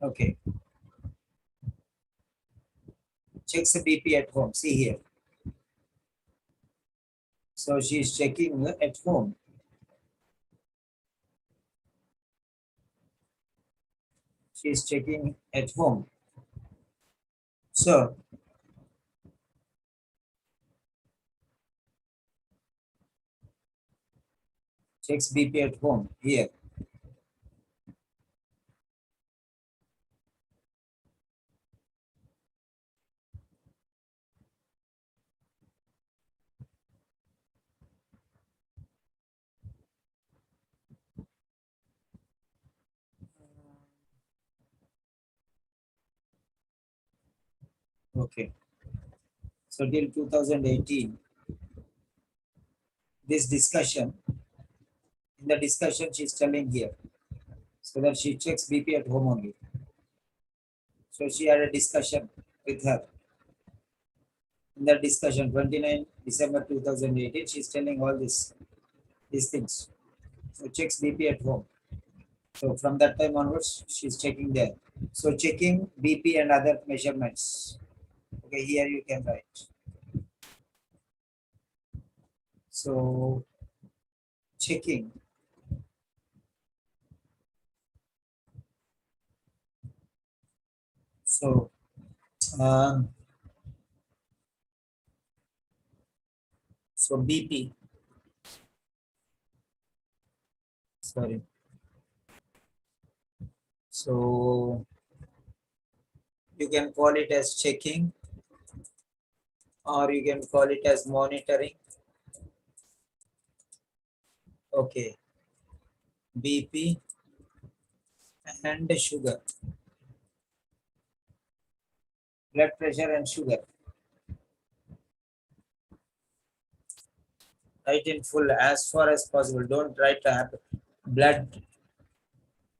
Okay. Checks the BP at home. See here. So she is checking at home. She is checking at home. So checks BP at home here. Okay. So till 2018, this discussion, in the discussion she's telling here, so that she checks BP at home only. So she had a discussion with her. In that discussion, 29 December 2018, she's telling all these things. So checks BP at home. So from that time onwards, she's checking there. So checking BP and other measurements. Okay, here you can write. So checking. So so BP. Sorry. So you can call it as checking, or you can call it as monitoring. Okay. BP and sugar. Blood pressure and sugar. Write in full as far as possible. Don't write blood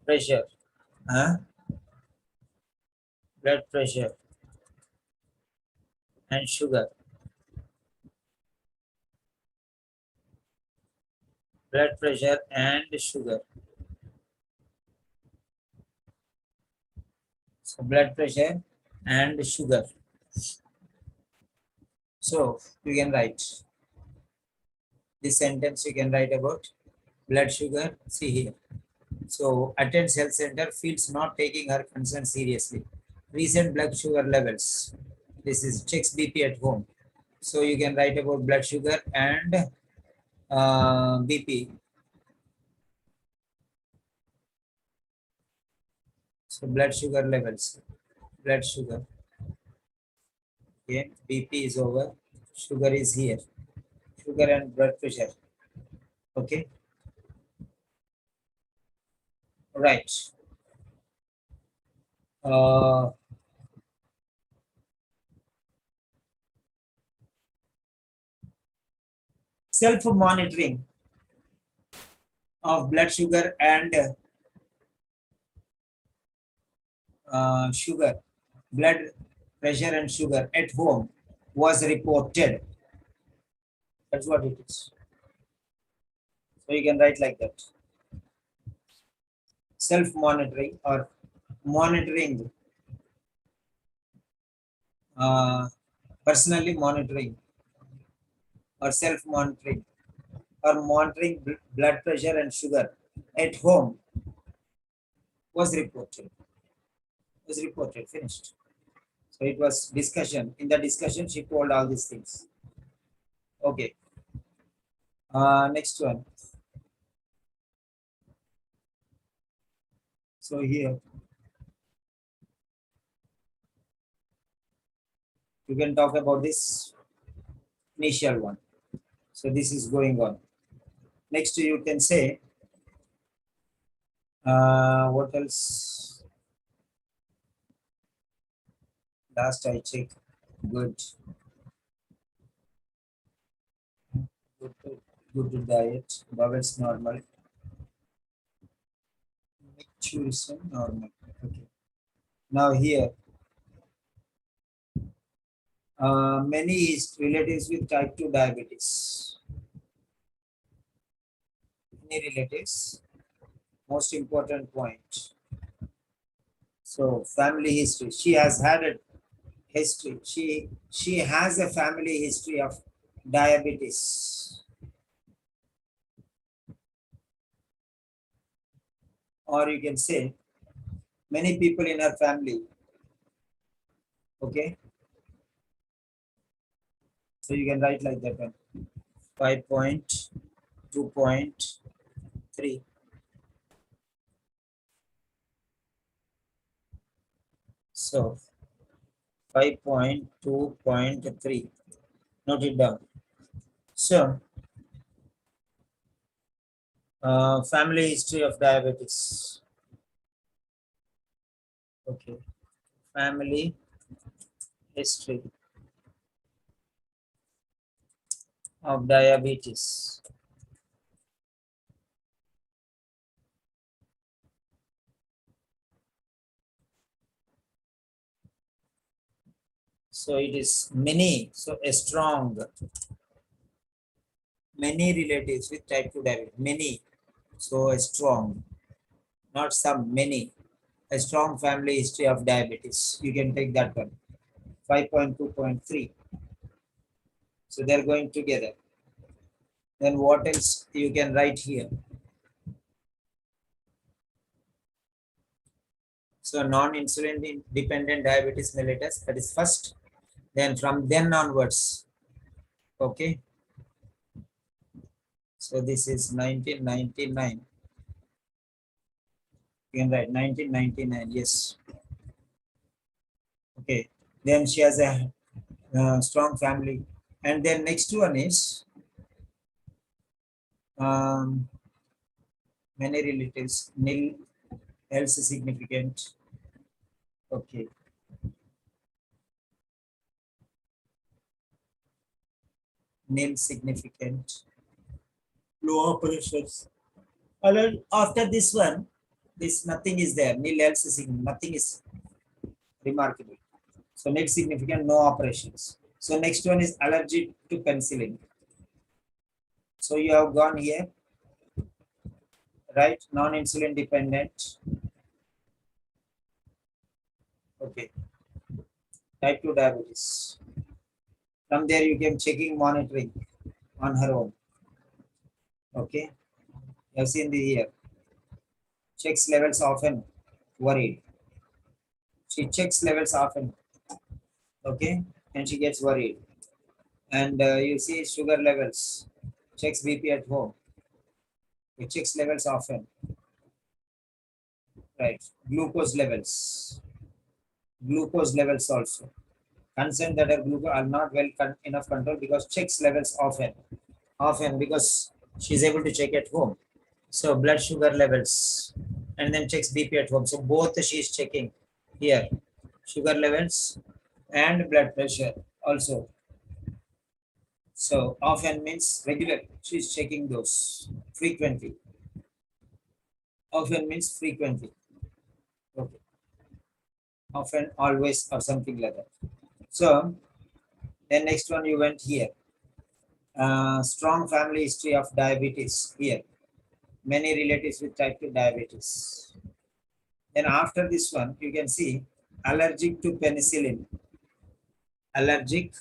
pressure. Huh? Blood pressure and sugar. blood pressure and sugar. So blood pressure and sugar. So you can write this sentence. You can write about blood sugar. See here. So attends health center, feels not taking her concern seriously. Recent blood sugar levels. This is checks BP at home. So you can write about blood sugar and BP. So blood sugar levels. Blood sugar. Okay, BP is over. Sugar is here. Sugar and blood pressure. Okay. Right. Uh, Self-monitoring of blood sugar and sugar, blood pressure and sugar at home was reported. That's what it is. So you can write like that. Self-monitoring or monitoring, personally monitoring or self-monitoring or monitoring blood pressure and sugar at home was reported. Was reported, finished. So it was discussion. In the discussion, she told all these things. Okay. Next one. So here you can talk about this initial one. So this is going on. Next you can say what else? Last I check. Good. Good diet. Bowels normal. Maturation normal. Okay. Now here, many relatives with type 2 diabetes. Many relatives. Most important point. So family history. She has had a history. She has a family history of diabetes. Or you can say many people in her family. Okay. So you can write like that one. 5.2.3. So 5.2.3. Note it down. So family history of diabetes. Okay. Family history of diabetes. So it is many, so a strong, many relatives with type 2 diabetes, many, so a strong, not some, many, a strong family history of diabetes. You can take that one, 5.2.3. So they're going together. Then what else you can write here? So non-insulin dependent diabetes mellitus, that is first. Then from then onwards, okay. So this is 1999. You can write 1999, yes. Okay. Then she has a strong family. And then next one is many relatives, nil, else significant. Okay. Nil significant. Low operations. And then after this one, this nothing is there. Nil else significant. Nothing is remarkable. So next significant, no operations. So next one is allergy to penicillin. So you have gone here. right? Non-insulin dependent. Okay. Type 2 diabetes. From there, you can checking monitoring on her own. Okay. You have seen the here. Checks levels often worried. She checks levels often. Okay. And she gets worried. And you see sugar levels. Checks BP at home. It checks levels often. Right. Glucose levels. Glucose levels also. Concerned that her glucose are not well enough control because checks levels often. Often because she's able to check at home. So blood sugar levels and then checks BP at home. So both she is checking here. Sugar levels and blood pressure also. So often means regular. She's checking those frequently. Often means frequently. Okay. Often, always, or something like that. So then next one you went here. Strong family history of diabetes here. Many relatives with type 2 diabetes. Then after this one, you can see allergic to penicillin. Allergic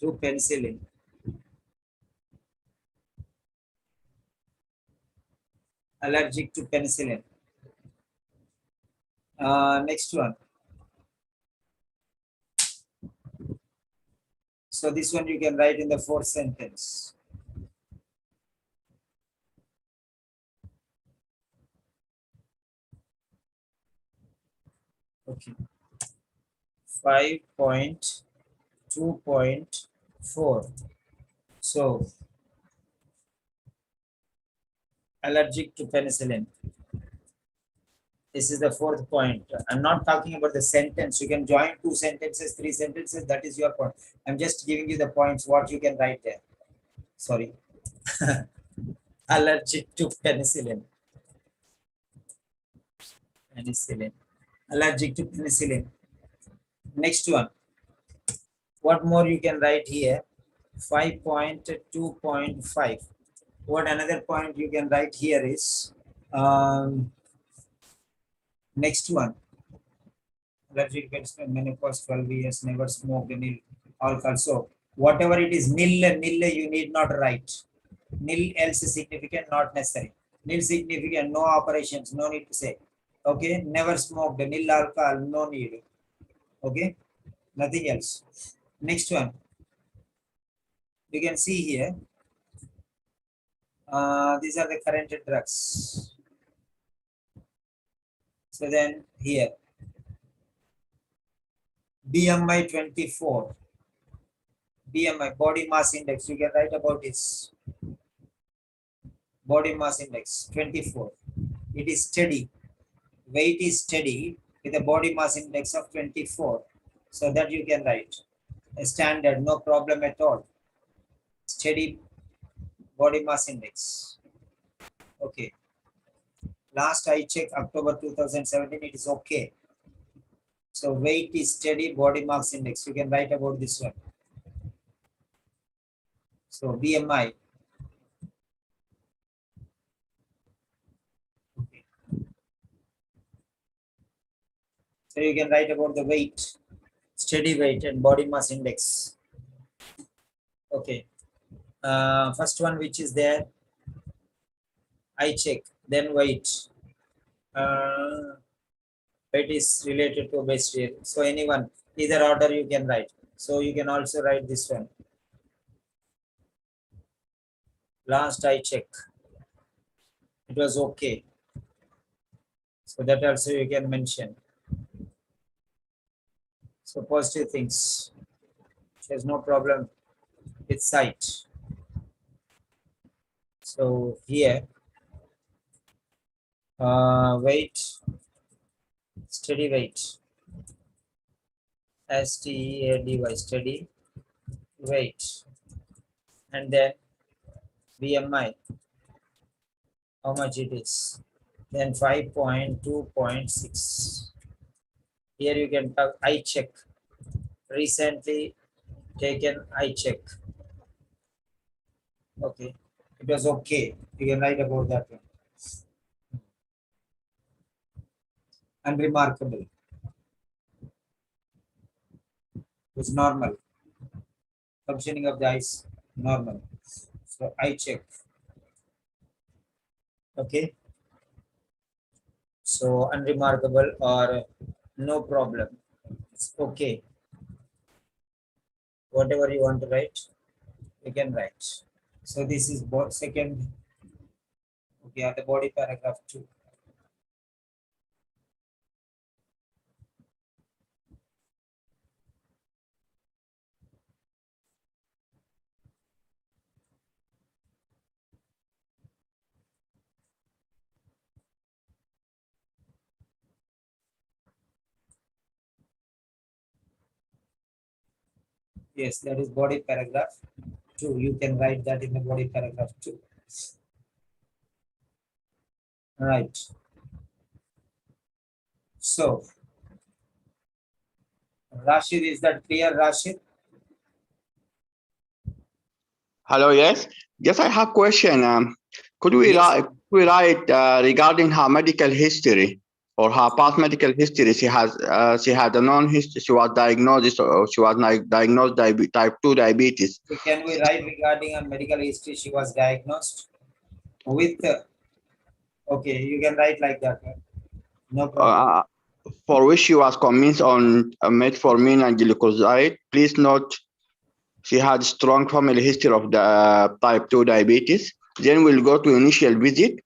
to penicillin. Allergic to penicillin. Next one. So this one you can write in the fourth sentence. Okay. 5.2.4. So allergic to penicillin. This is the fourth point. I'm not talking about the sentence. You can join two sentences, three sentences. That is your point. I'm just giving you the points, what you can write there. Sorry. Allergic to penicillin. Penicillin. Allergic to penicillin. Next one. What more you can write here? 5.2.5. What another point you can write here is next one. Allergic penicillin, menopause, 12 years, never smoked any alcohol. So whatever it is, nil, you need not write. Nil else significant, not necessary. Nil significant, no operations, no need to say. Okay, never smoked, nil alcohol, no need. Okay, nothing else. Next one. You can see here. These are the current drugs. So then here. BMI 24. BMI, body mass index. You can write about this. Body mass index 24. It is steady. Weight is steady with a body mass index of 24. So that you can write. A standard, no problem at all. Steady body mass index. Okay. Last I checked October 2017, it is okay. So weight is steady, body mass index. You can write about this one. So BMI. Okay. So you can write about the weight, steady weight and body mass index. Okay. First one which is there, I check, then weight. Weight is related to obesity. So anyone, either order you can write. So you can also write this one. Last I check. It was okay. So that also you can mention. So positive things. She has no problem with sight. So here, weight, steady weight. STEADY, steady weight. And then BMI, how much it is. Then 5.2.6. Here you can talk eye check. Recently taken eye check. Okay. It was okay. You can write about that one. unremarkable. It's normal. Functioning of the eyes, normal. So eye check. Okay. So unremarkable or no problem. It's okay. Whatever you want to write, you can write. So this is second. Okay, the body paragraph 2. Yes, that is body paragraph 2. You can write that in the body paragraph 2. Right. So, Rashid, is that clear, Rashid? Hello, yes. Yes, I have question. Could we Yes. write regarding her medical history or her past medical history? She had a non-history. She was diagnosed or she was diagnosed type 2 diabetes. So can we write regarding a medical history she was diagnosed with? Okay, you can write like that. No problem. For which she was convinced on metformin and glucoside. Please note she had strong family history of the type 2 diabetes. Then we'll go to initial visit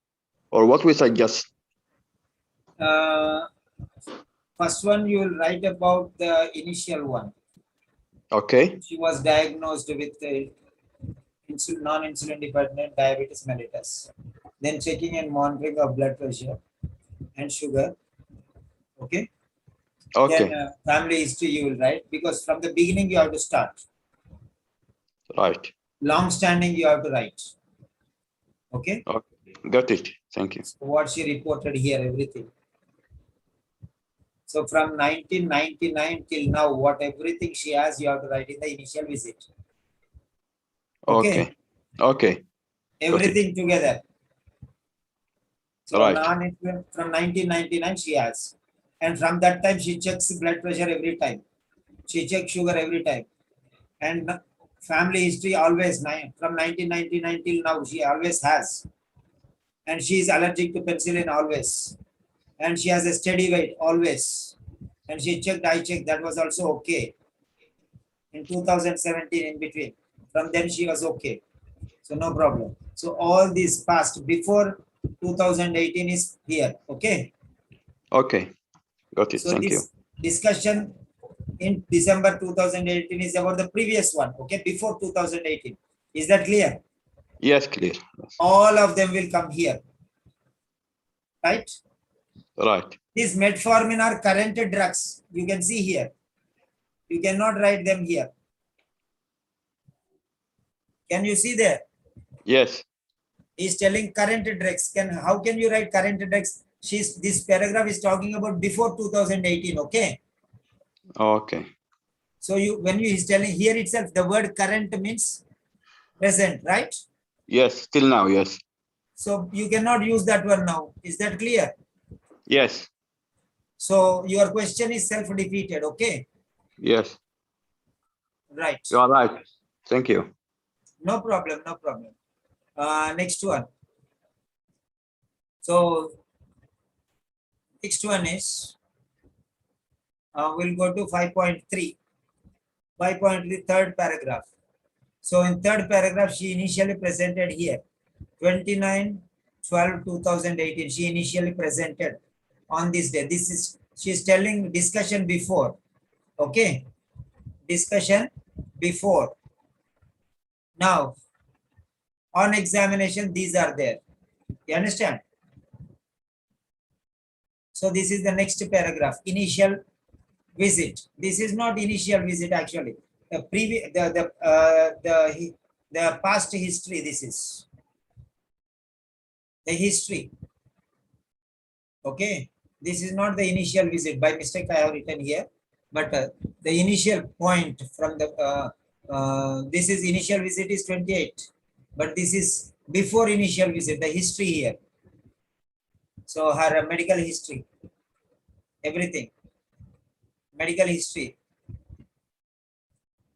or what we suggest. First one, you will write about the initial one. Okay. She was diagnosed with non-insulin dependent diabetes mellitus. Then checking and monitoring of blood pressure and sugar. Okay. Okay. Then family history you will write because from the beginning you have to start. Right. Long standing you have to write. Okay. Okay. Got it. Thank you. So what she reported here, everything. So from 1999 till now, what everything she has, you have to write in the initial visit. Okay. Okay. Everything together. So Right. from 1999 she has. And from that time she checks blood pressure every time. She checks sugar every time. And family history always, from 1999 till now, she always has. And she is allergic to penicillin always. And she has a steady weight always. And she checked, I checked, that was also okay. In 2017 in between. From then she was okay. So no problem. So all this past before 2018 is here. Okay. Okay. Got it. So Thank you. this discussion in December 2018 is about the previous one. Okay. Before 2018. Is that clear? Yes, clear. Yes. All of them will come here. Right? Right. These metformin are current drugs. You can see here. You cannot write them here. Can you see there? Yes. He's telling current drugs. How can you write current drugs? This paragraph is talking about before 2018. Okay. Okay. So he's telling here itself, the word current means present, right? Yes. Till now. Yes. So you cannot use that one now. Is that clear? Yes. So your question is self-defeated. Okay. Yes. Right. You are right. Thank you. No problem. No problem. Next one. So next one is we'll go to 5.3. 5.3 third paragraph. So in third paragraph, she initially presented here 29/12/2018. She initially presented on this day. She's telling discussion before. Okay. Discussion before. Now on examination, these are there. You understand? So this is the next paragraph. Initial visit. This is not initial visit actually. The previous the past history. This is the history. Okay, this is not the initial visit. By mistake, I have written here, but the initial point from the this is initial visit is 28, but this is before initial visit. The history here. So her medical history. everything. Medical history.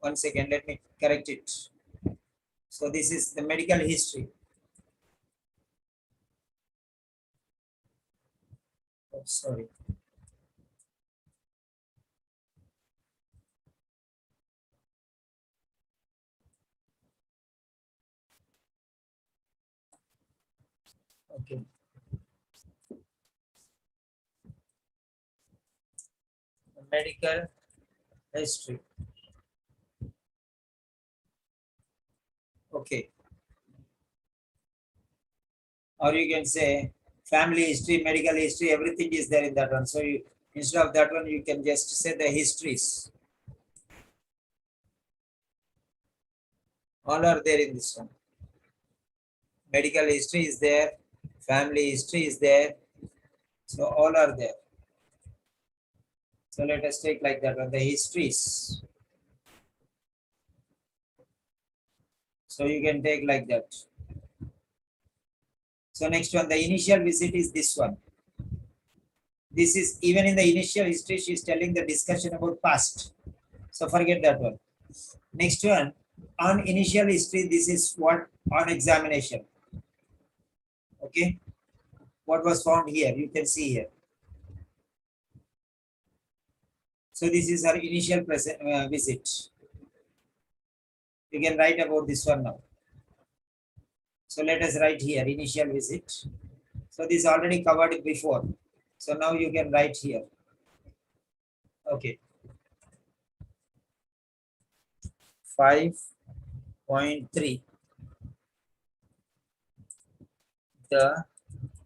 One second, let me correct it. So this is the medical history. Oh, sorry. Okay. Medical history. Okay. Or you can say family history, medical history, everything is there in that one. So you, instead of that one, you can just say the histories. All are there in this one. Medical history is there, family history is there. So all are there. So let us take like that one, the histories. So you can take like that. So next one, the initial visit is this one. This is even in the initial history, she is telling the discussion about past. So forget that one. Next one, on initial history, this is what on examination. Okay. What was found here, you can see here. So this is her initial visit. You can write about this one now. So let us write here, initial visit. So this already covered before. So now you can write here. Okay. 5.3. The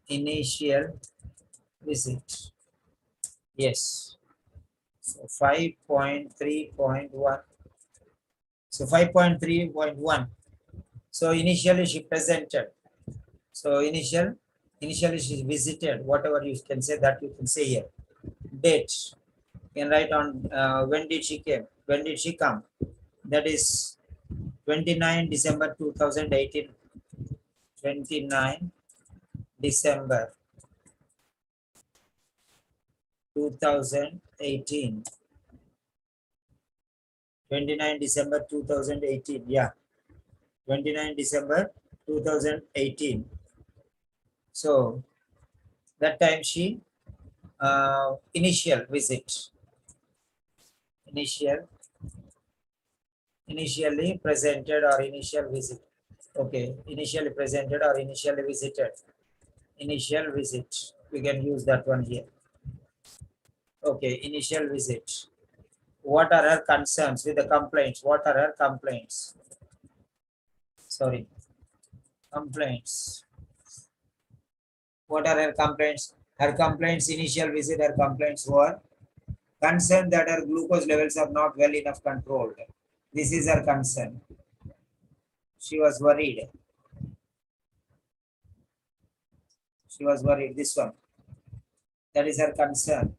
initial visit. Yes. So 5.3.1. So 5.3.1. So initially she presented. So initially she visited, whatever you can say, that you can say here. Date. You can write on when did she came? When did she come? That is 29 December 2018. 29 December 2018. 29 December 2018. Yeah. 29 December 2018. So that time she initial visit. Initially presented or initial visit. Okay, initially presented or initially visited. Initial visit. We can use that one here. Okay, initial visit. What are her concerns with the complaints? What are her complaints? Sorry, complaints. What are her complaints? Her complaints, initial visit, her complaints were concerned that her glucose levels are not well enough controlled. This is her concern. She was worried. She was worried. This one. That is her concern.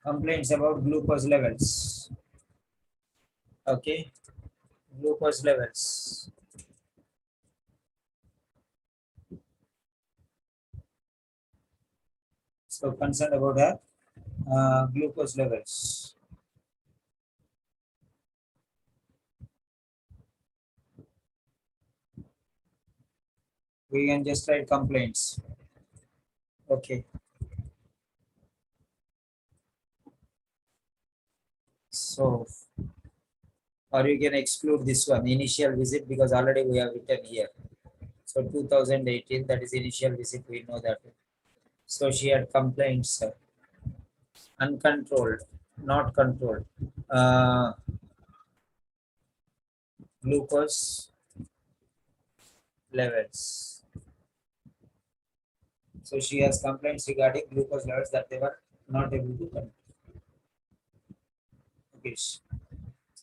Complaints about glucose levels. Okay. Glucose levels. So concerned about her glucose levels. We can just write complaints. Okay. So, or you can exclude this one, initial visit, because already we have written here. So 2018, that is initial visit, we know that. So she had complaints, uncontrolled, not controlled. Glucose levels. So she has complaints regarding glucose levels that they were not able to control. Okay.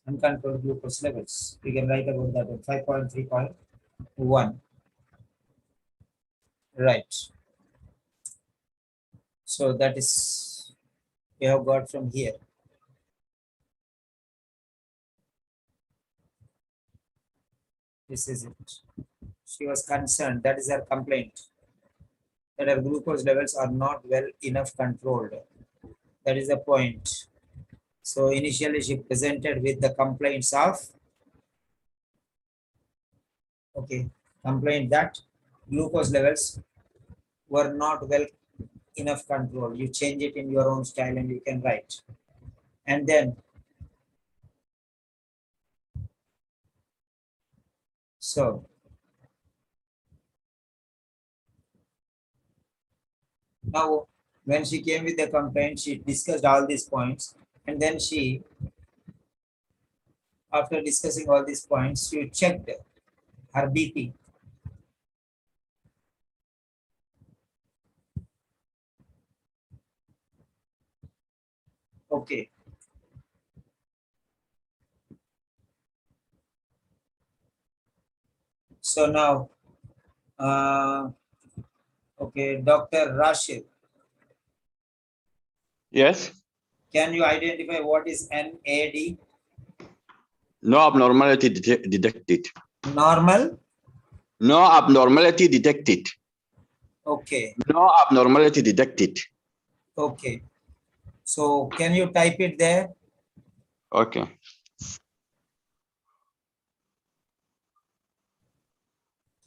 Uncontrolled glucose levels. We can write about that at 5.3.1. Right. So that is we have got from here. This is it. She was concerned. That is her complaint. that her glucose levels are not well enough controlled. That is the point. So initially she presented with the complaints of, okay, complaint that glucose levels were not well enough controlled. You change it in your own style and you can write. And then, so now when she came with the complaint, she discussed all these points, and then she, after discussing all these points, she checked her BP. Okay. So now, okay, Dr. Rashid, Yes. can you identify what is NAD? No abnormality detected. Normal? No abnormality detected. Okay, No abnormality detected. okay. So can you type it there? Okay.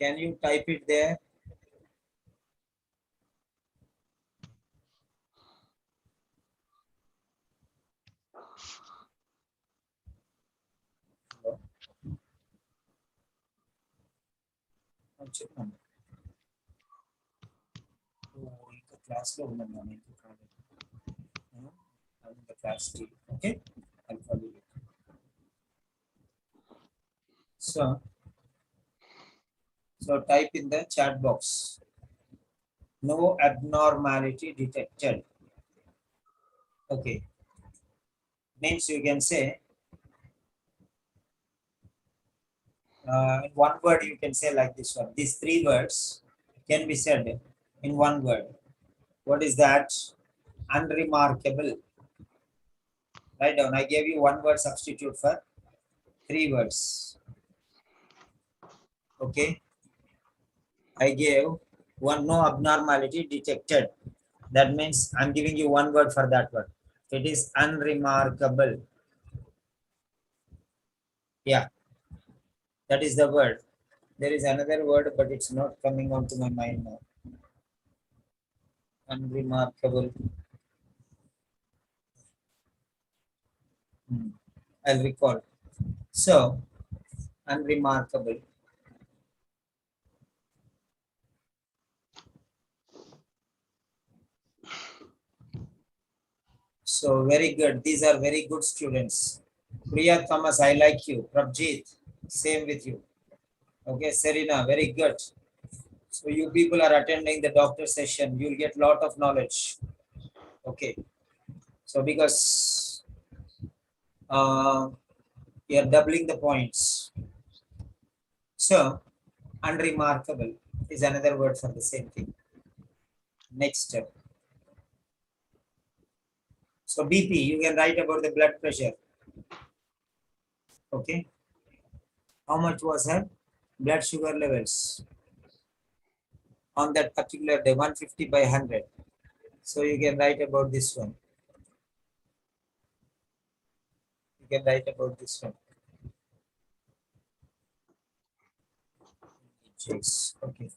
Can you type it there? చెప్పండి. ఇంకా క్లాస్లో ఉన్నాను నేను, ఇంకా కాలేదు. I'm in the class still. Okay, I'll call you later. So type in the chat box. No abnormality detected. Okay, means you can say in one word. You can say like this one. These three words can be said in one word. What is that? Unremarkable. Write down. I gave you one word substitute for three words. Okay, I gave one, no abnormality detected. That means I'm giving you one word for that word. It is unremarkable. Yeah, that is the word. There is another word, but it's not coming onto my mind now. Unremarkable. I'll recall. So, unremarkable. So, very good. These are very good students. Priya, Thomas, I like you. Prabjit, same with you. Okay, Serena, very good. So, you people are attending the doctor session. You'll get lot of knowledge. Okay. So, because you're doubling the points. So, unremarkable is another word for the same thing. Next step. So BP, you can write about the blood pressure. Okay. How much was her blood sugar levels on that particular day? 150 by 100. So you can write about this one. You can write about this one. Yes. Okay.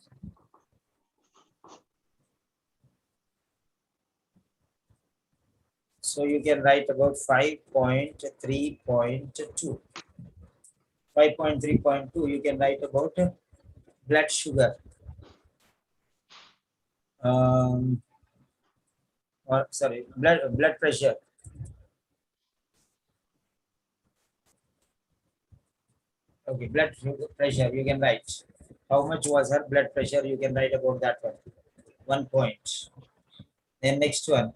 So you can write about 5.3.2. 5.3.2, you can write about blood sugar. Or sorry, blood pressure. Okay, blood pressure, you can write. How much was her blood pressure? You can write about that one. 1 point. Then next one.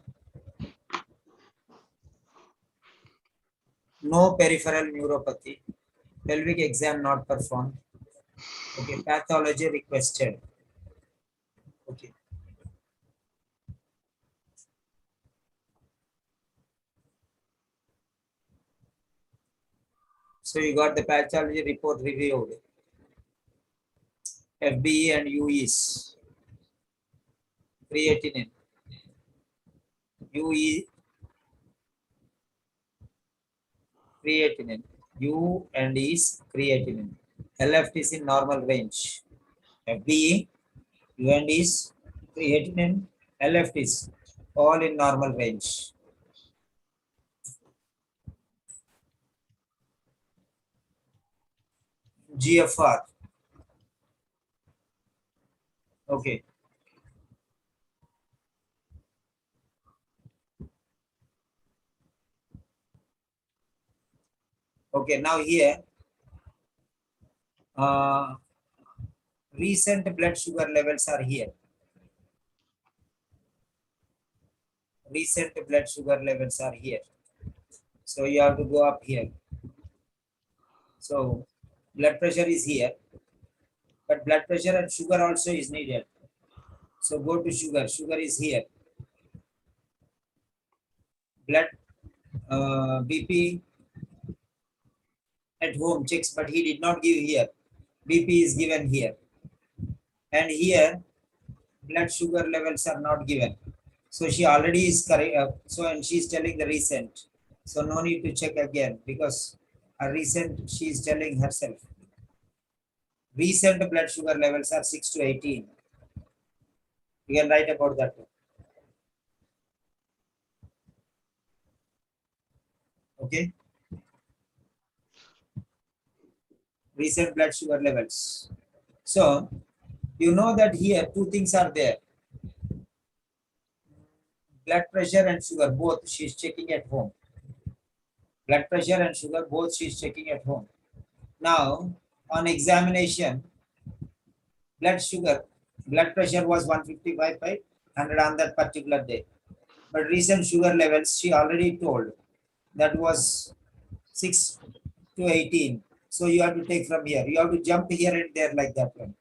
No peripheral neuropathy. Pelvic exam not performed. Okay, pathology requested. Okay. So you got the pathology report reviewed. FBE and UEs. creatinine. U is creatinine. U and is creatinine. LF is in normal range. FDE, U and is creatinine, LF is all in normal range. GFR. Okay. Okay, now here, recent blood sugar levels are here. Recent blood sugar levels are here. So you have to go up here. So blood pressure is here, but blood pressure and sugar also is needed. So go to sugar. Sugar is here. Blood BP at home checks, but he did not give here. BP is given here. And here, blood sugar levels are not given. So she already is correct. And she's telling the recent. So no need to check again because a recent she is telling herself. Recent blood sugar levels are 6 to 18. You can write about that. Okay. Recent blood sugar levels. So you know that here two things are there. Blood pressure and sugar, both she is checking at home. Blood pressure and sugar, both she is checking at home. Now, on examination, blood pressure was 155 by 100 on that particular day. But recent sugar levels, she already told, that was 6 to 18. So you have to take from here. You have to jump here and there like that one.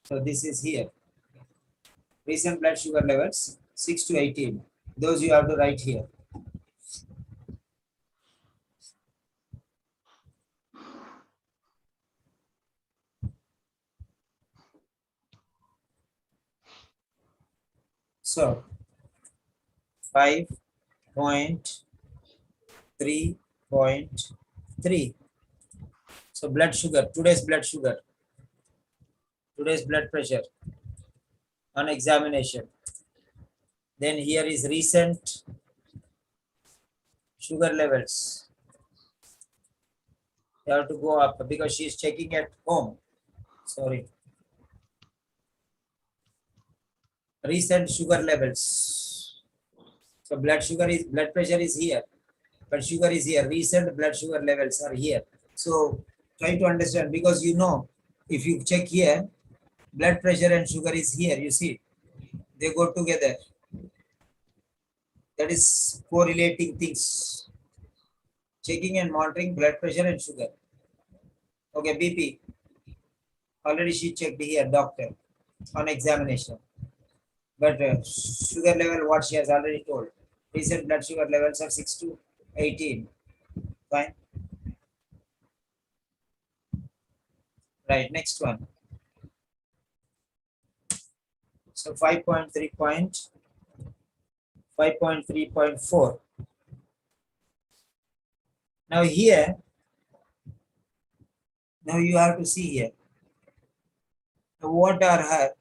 So this is here. Recent blood sugar levels, 6 to 18. Those you have to write here. So 5.3.3. So blood sugar, today's blood pressure on examination. Then here is recent sugar levels. You have to go up because she is checking at home. Sorry. Recent sugar levels. So blood pressure is here, but sugar is here. Recent blood sugar levels are here. So try to understand because you know, if you check here, blood pressure and sugar is here. You see, they go together. That is correlating things. Checking and monitoring blood pressure and sugar. Okay, BP. Already she checked here, doctor, on examination. But sugar level, what she has already told. Recent blood sugar levels are 6 to 18. Fine. Right, next one. So 5.3.4. Now here, now you have to see here. What are her?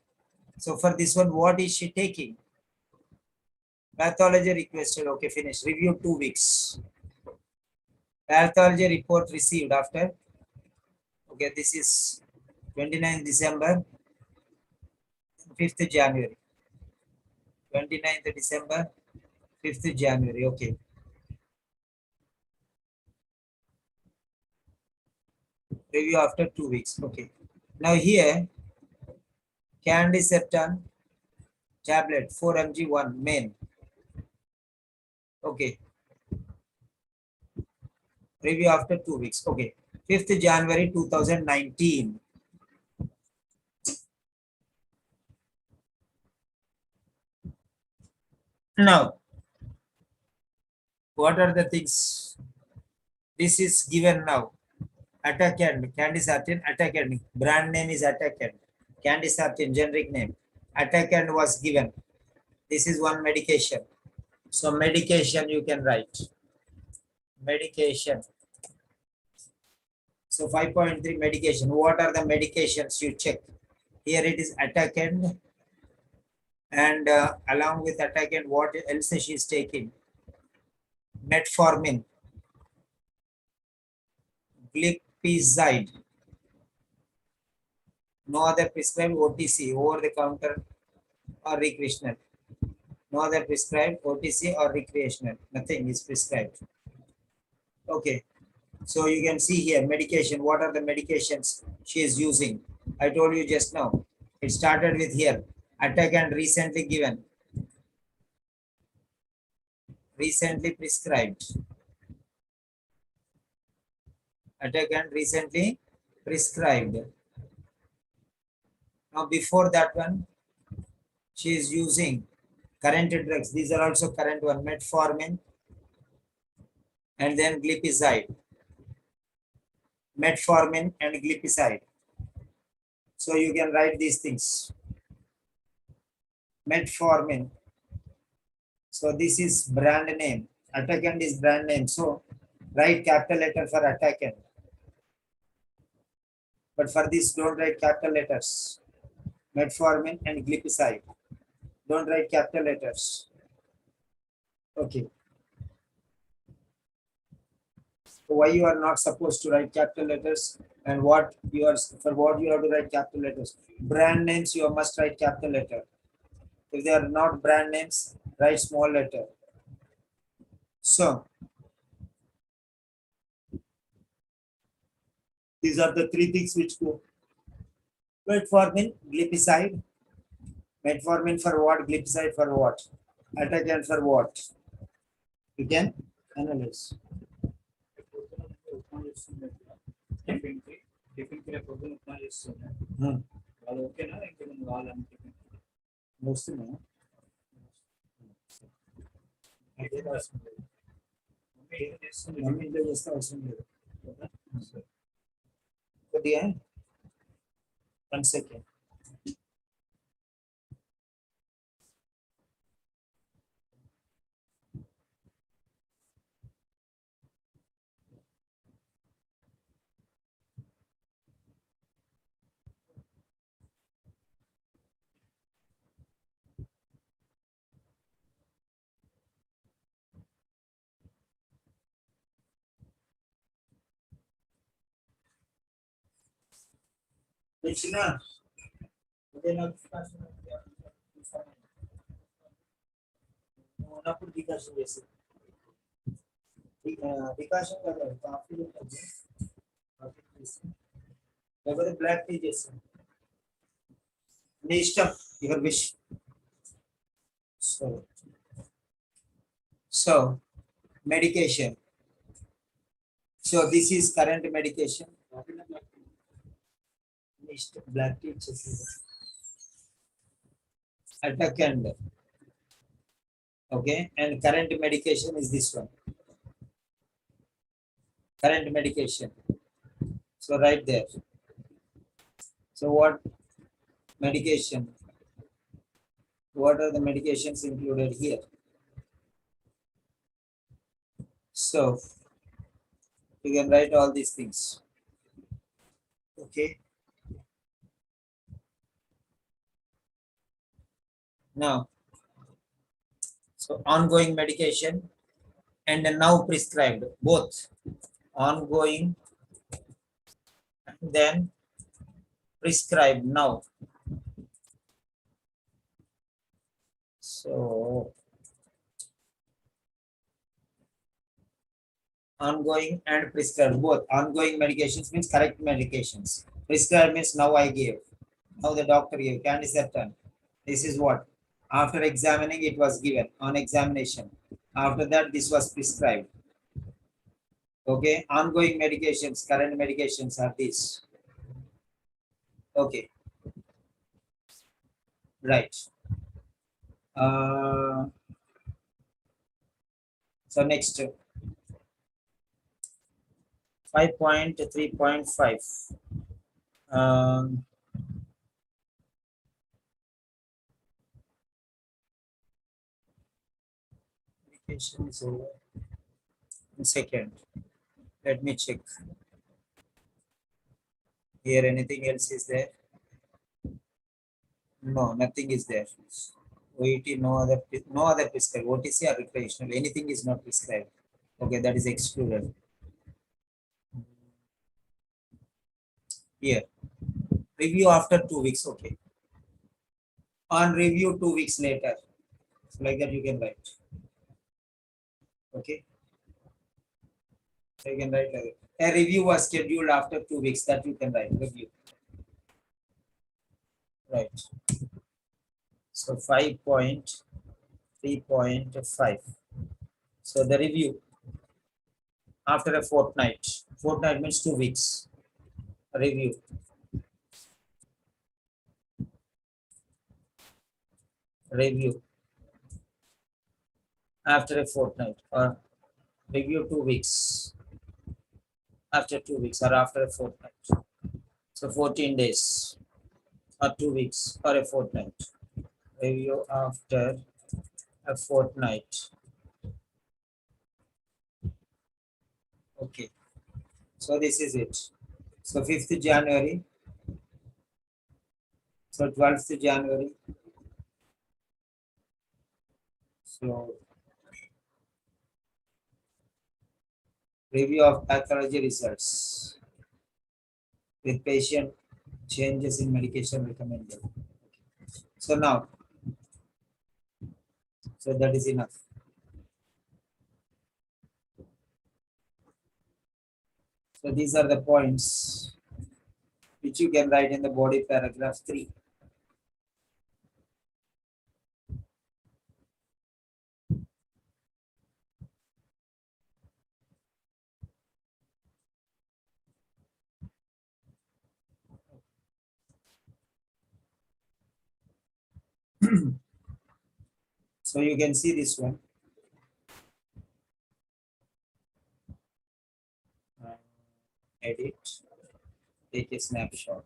So for this one, what is she taking? Pathology requested. Okay, finish. Review 2 weeks. Pathology report received after. Okay, this is 29th December, 5th January. 29th December, 5th January. Okay. Review after 2 weeks. Okay. Now here, Candiceptan tablet 4 mg 1 main. Okay. Review after 2 weeks. Okay. 5th January 2019. Now, what are the things? This is given now. Atacand, Candiceptan, Atacand. Brand name is Atacand. Candesartan, generic name. Atacant was given. This is one medication. So medication you can write. Medication. So 5.3 medication. What are the medications you check? Here it is Atacant, and along with Atacant, what else she is taking? Metformin, glipizide. No other prescribed OTC, over the counter or recreational. No other prescribed OTC or recreational. Nothing is prescribed. Okay. So you can see here medication. What are the medications she is using? I told you just now. It started with here. Atacant recently given. Recently prescribed. Atacant recently prescribed. Now before that one, she is using current drugs. These are also current one. Metformin and then glipizide. Metformin and glipizide. So you can write these things. Metformin. So this is brand name. Atacant is brand name. So write capital letter for Atacant. But for this, don't write capital letters. Metformin and glipizide. Don't write capital letters. Okay. So why you are not supposed to write capital letters, and what you are, for what you have to write capital letters? Brand names you must write capital letter. If they are not brand names, write small letter. So these are the three things which go. Metformin, glipizide. Metformin for what? Glipizide for what? Atacant for what? You can analyze. వస్తున్నా mummy ఇంట్లో చేస్తే అవసరం లేదు కొద్దిగా 1 second. వచ్చిన అదే నాకు ఉన్నప్పుడు డికాషన్ చేసి డికాషన్ కదా కాఫీ లేకపోతే బ్లాక్ టీ చేస్తాను నీ ఇష్టం your wish so medication. So this is current medication. Black tea Atacant. Okay, and current medication is this one. Current medication. So right there. So what medication? What are the medications included here? So you can write all these things. Okay. Now, so ongoing medication and now prescribed, both ongoing and then prescribed now. So ongoing and prescribed, both ongoing medications means correct medications. Prescribed means now I gave. Now the doctor gave. Candesartan. This is what? After examining, it was given on examination. After that, this was prescribed. Okay. Ongoing medications, current medications are these. Okay. Right. So next. 5.3.5. Verification is over. One second. Let me check. Here, anything else is there? No, nothing is there. OET, no other prescribed. OTC or recreational, anything is not prescribed. Okay, that is excluded. Here, review after 2 weeks. Okay. On review 2 weeks later. So like that you can write. Okay. So you can write like that. A review was scheduled after 2 weeks. That you can write. Review. Right. So 5.3.5. So the review after a fortnight. Fortnight means 2 weeks. Review. Review after a fortnight, or review 2 weeks after 2 weeks, or after a fortnight. So 14 days or 2 weeks or a fortnight. Review after a fortnight. Okay. So this is it. So 5th January. So 12th January. So review of pathology results with patient changes in medication recommended. So now, so that is enough. So these are the points which you can write in the body paragraph 3. So you can see this one. Edit, take a snapshot.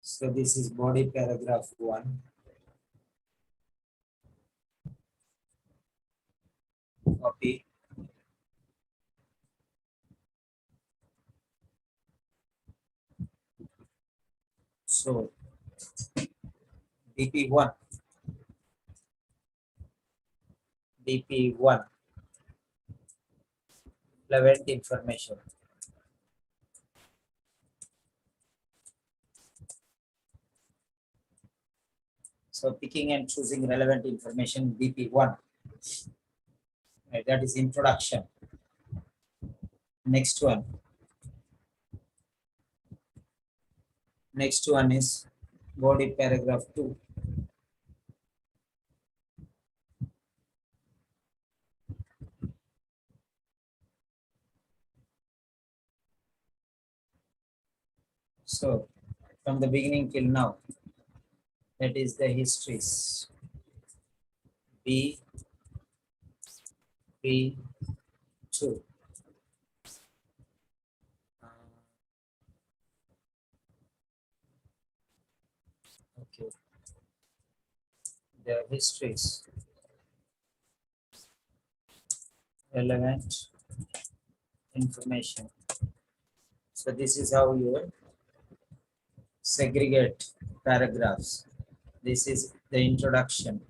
So this is body paragraph 1. Copy. So DP1. DP1. Relevant information. So picking and choosing relevant information, DP1. Right, that is introduction. Next one. Next one is body paragraph 2. So from the beginning till now, that is the histories. B, B, 2. Okay. The histories. Relevant information. So this is how you segregate paragraphs. This is the introduction.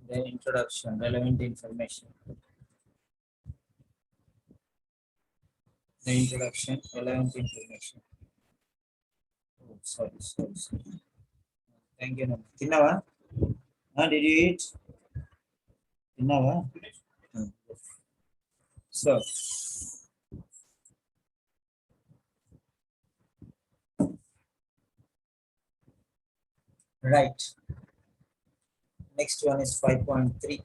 The introduction, relevant information. The introduction, relevant information. Oh, sorry. Thank you. Tinnava? Did you eat? Tinnava? So, right. Next one is 5.3.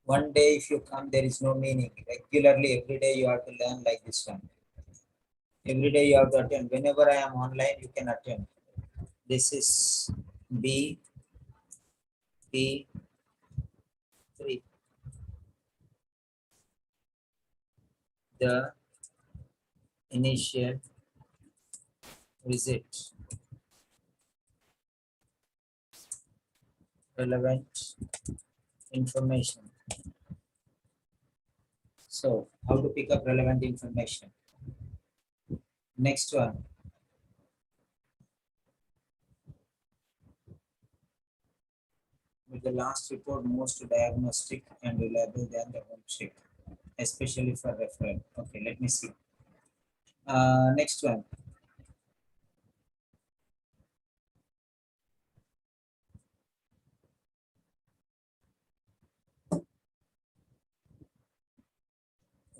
One day if you come, there is no meaning. Regularly, every day you have to learn like this one. Every day you have to attend. Whenever I am online, you can attend. This is B, P3. The initial visit. Relevant information. So, how to pick up relevant information? Next one. With the last report most diagnostic and reliable than the home check, especially for referral. Okay, let me see. Next one.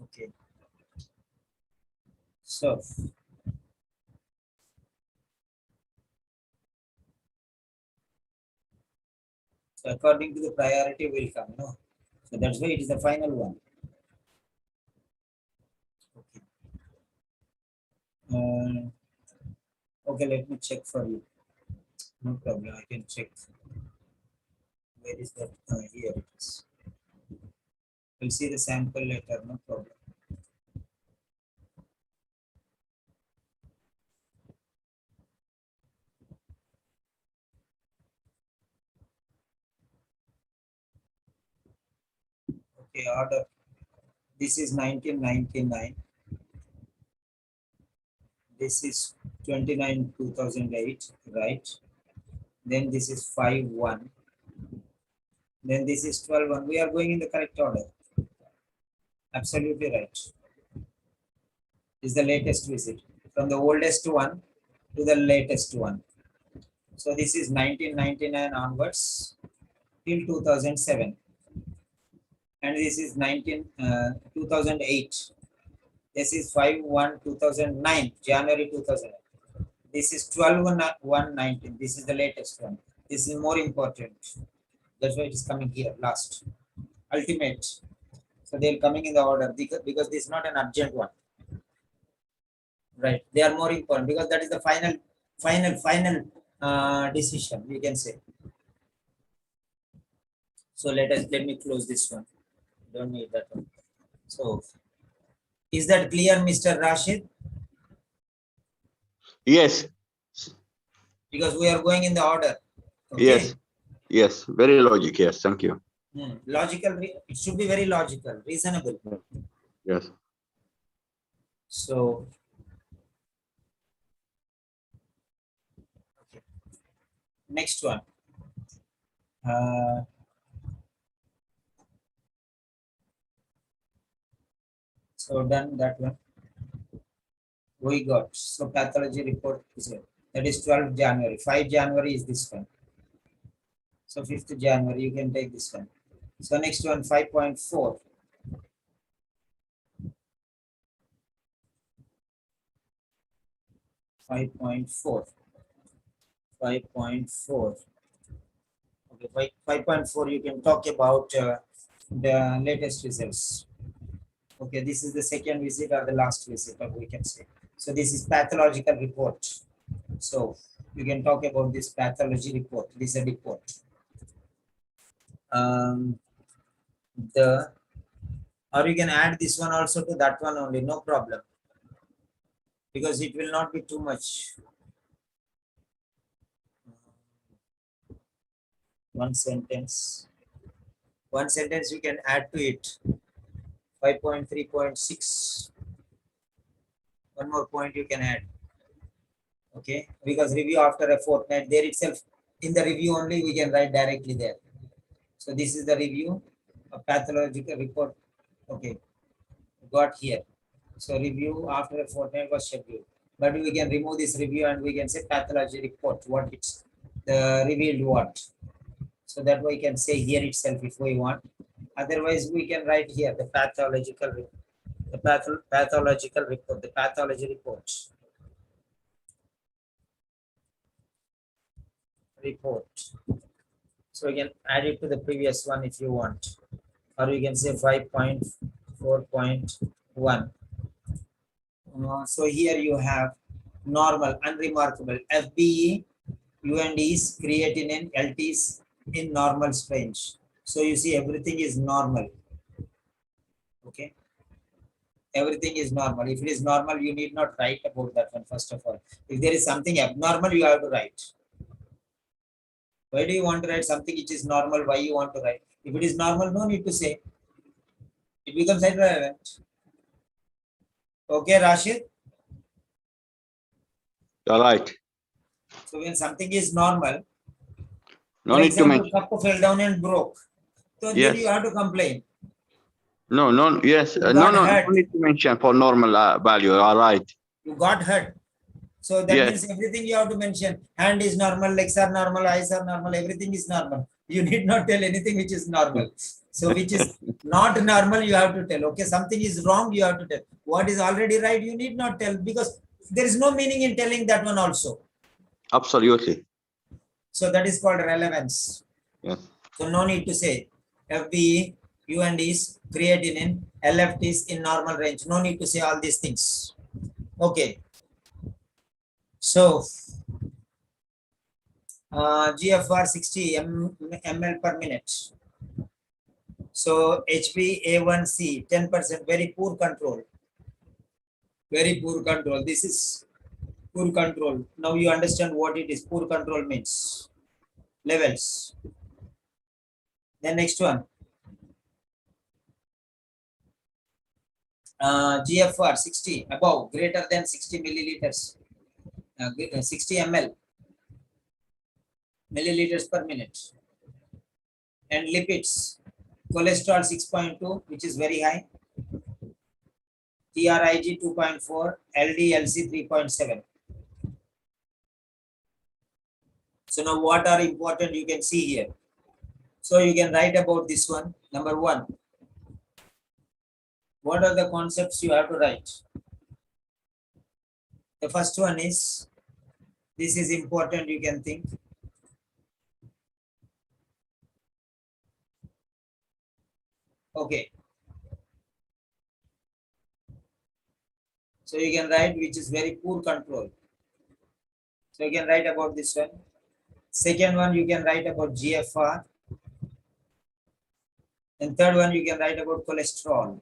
Okay. So, according to the priority will come, no? So that's why it is the final one. Okay. Okay, let me check for you. No problem, I can check. Where is that? Here it is. We'll see the sample later, no problem. Okay, order. This is 1999. This is 29 2008, right? Then this is 5-1. Then this is 12-1. We are going in the correct order. Absolutely right. Is the latest visit from the oldest one to the latest one. So this is 1999 onwards till 2007, and this is 2008. This is 5-1-2009, January 2000. This is 12-1-19. This is the latest one. This is more important. That's why it is coming here last. Ultimate. So they are coming in the order because this is not an urgent one. Right. They are more important because that is the final decision, you can say. So let me close this one. Don't need that one. So is that clear, Mr. Rashid? Yes. Because we are going in the order. Okay? Yes. Yes. Very logic. Yes. Thank you. Logical. It should be very logical, reasonable. Yes. So okay. Next one. So done that one. We got. So pathology report is here. That is 12 January. 5 January is this one. So 5th January, you can take this one. So next one, 5.4. 5.4. 5.4. Okay, 5.4, you can talk about the latest results. Okay, this is the second visit or the last visit, or we can say. So this is pathological report. So you can talk about this pathology report. This is a report. Or you can add this one also to that one only, no problem. Because it will not be too much. One sentence you can add to it. 5.3.6. One more point you can add. Okay, because review after a fortnight, there itself in the review only we can write directly there. So this is the review of pathological report. Okay, got here. So review after a fortnight was scheduled, but we can remove this review and we can say pathology report, what it's the revealed what. So that we can say here itself if we want. Otherwise we can write here the pathological report, the pathological report, the pathology report. So we can add it to the previous one if you want, or you can say 5.4.1. So here you have normal, unremarkable, FBE, UNDs, creatinine, LTs, in normal range. So you see everything is normal. Okay. Everything is normal. If it is normal, you need not write about that one first of all. If there is something abnormal, you have to write. Why do you want to write something which is normal? Why you want to write? If it is normal, no need to say. It becomes irrelevant. Okay, Rashid? You're right. So when something is normal, No for need to example, mention. cup fell down and broke. So then Yes. you have to complain. No. Yes. You No. got No hurt. need to mention for normal value. All right. You got hurt. So that Yes. means everything you have to mention. Hand is normal, legs are normal, eyes are normal, everything is normal. You need not tell anything which is normal. So which is not normal, you have to tell. Okay, something is wrong, you have to tell. What is already right, you need not tell because there is no meaning in telling that one also. Absolutely. So that is called relevance. Yes. So no need to say FBE, UND is creatinine, LFT is in normal range. No need to say all these things. Okay. So GFR 60 ml per minute. So HbA1c 10%, very poor control. Very poor control. This is poor control. Now you understand what it is. Poor control means levels. Then next one. GFR 60 above, greater than 60 milliliters. 60 milliliters per minute. And lipids, cholesterol 6.2, which is very high. TRIG 2.4, LDLC 3.7. So now what are important you can see here. So you can write about this one. Number one, what are the concepts you have to write? The first one is, this is important you can think. Okay. So you can write which is very poor control. So you can write about this one. Second one, you can write about GFR. And third one, you can write about cholesterol.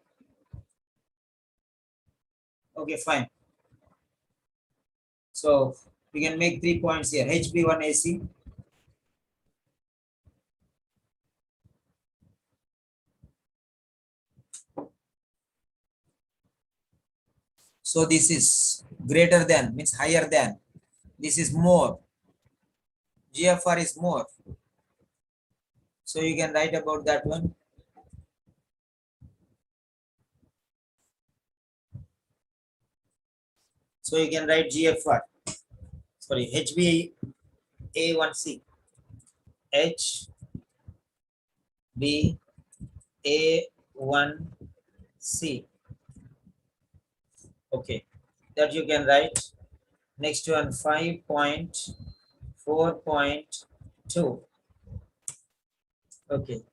Okay, fine. So you can make 3 points here. HB1AC. So this is greater than, means higher than. This is more. GFR is more. So you can write about that one. So you can write GFR. Sorry, HbA1c. HbA1c. Okay, that you can write. Next one, 5.4.2. Okay.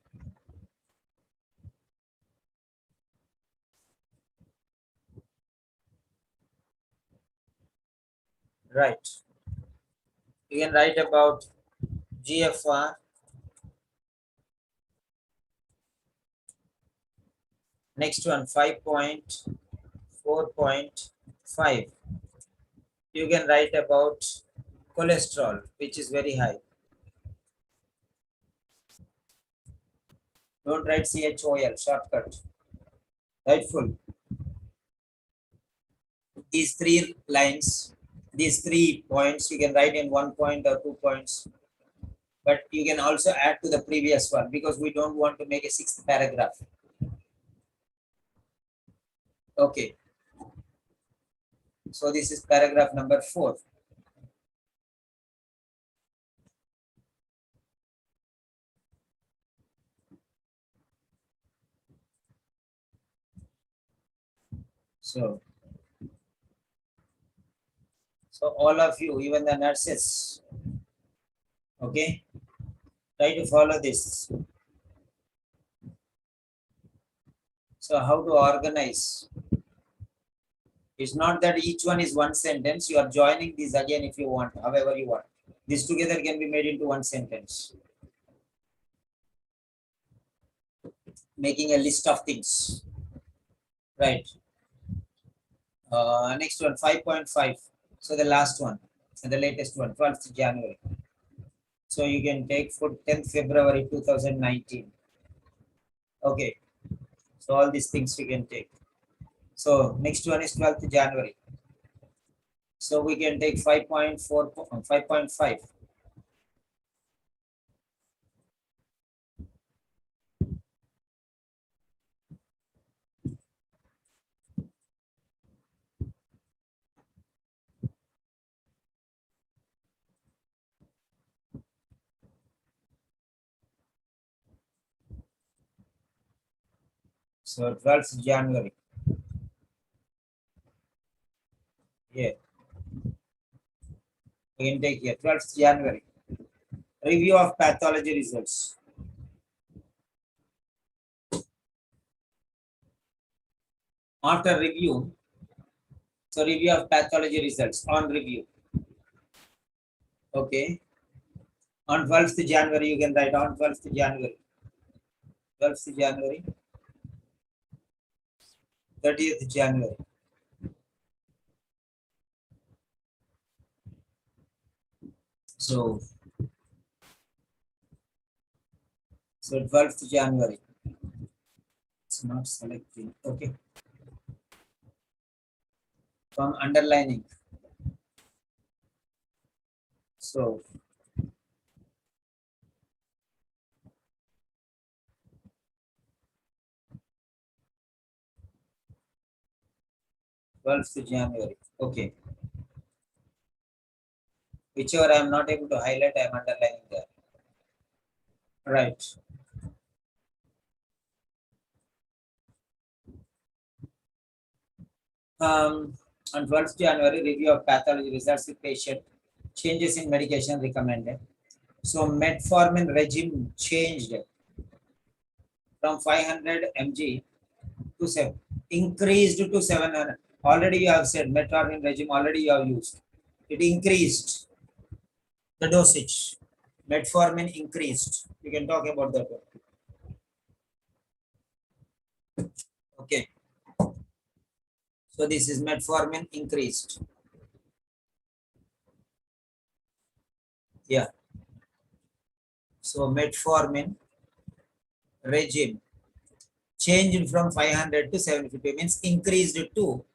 Right. You can write about GFR. Next one, 5.4.5. You can write about cholesterol, which is very high. Don't write CHOL, shortcut. Write full. These 3 lines, these 3 points, you can write in 1 point or 2 points. But you can also add to the previous one because we don't want to make a 6th paragraph. Okay. So this is paragraph number 4. So all of you, even the nurses, okay, try to follow this. So how to organize? It's not that each one is one sentence. You are joining these again if you want, however you want. This together can be made into one sentence. making a list of things, right? Next one, 5.5. So the last one and the latest one, 12th January. So you can take for 10th February 2019. Okay, so all these things we can take. So next one is 12th January. So we can take 5.4, 5.5. So 12th January. Yeah, we can take here 12th January. Review of pathology results. After review, so review of pathology results on review. Okay. On 12th January, you can write on 12th January. 12th January. 30th January. So 12th January. It's not selecting. Okay. From underlining. So 12th January. Okay. Whichever I am not able to highlight, I am underlining there. Right. On 12th January, review of pathology results with patient, changes in medication recommended. So metformin regime changed from 500 mg to 7, increased to 700. Already you have said metformin regime already you have used. It increased the dosage. Metformin increased. You can talk about that one. Okay. So this is metformin increased. Yeah. So metformin regime changed from 500 to 750 means increased to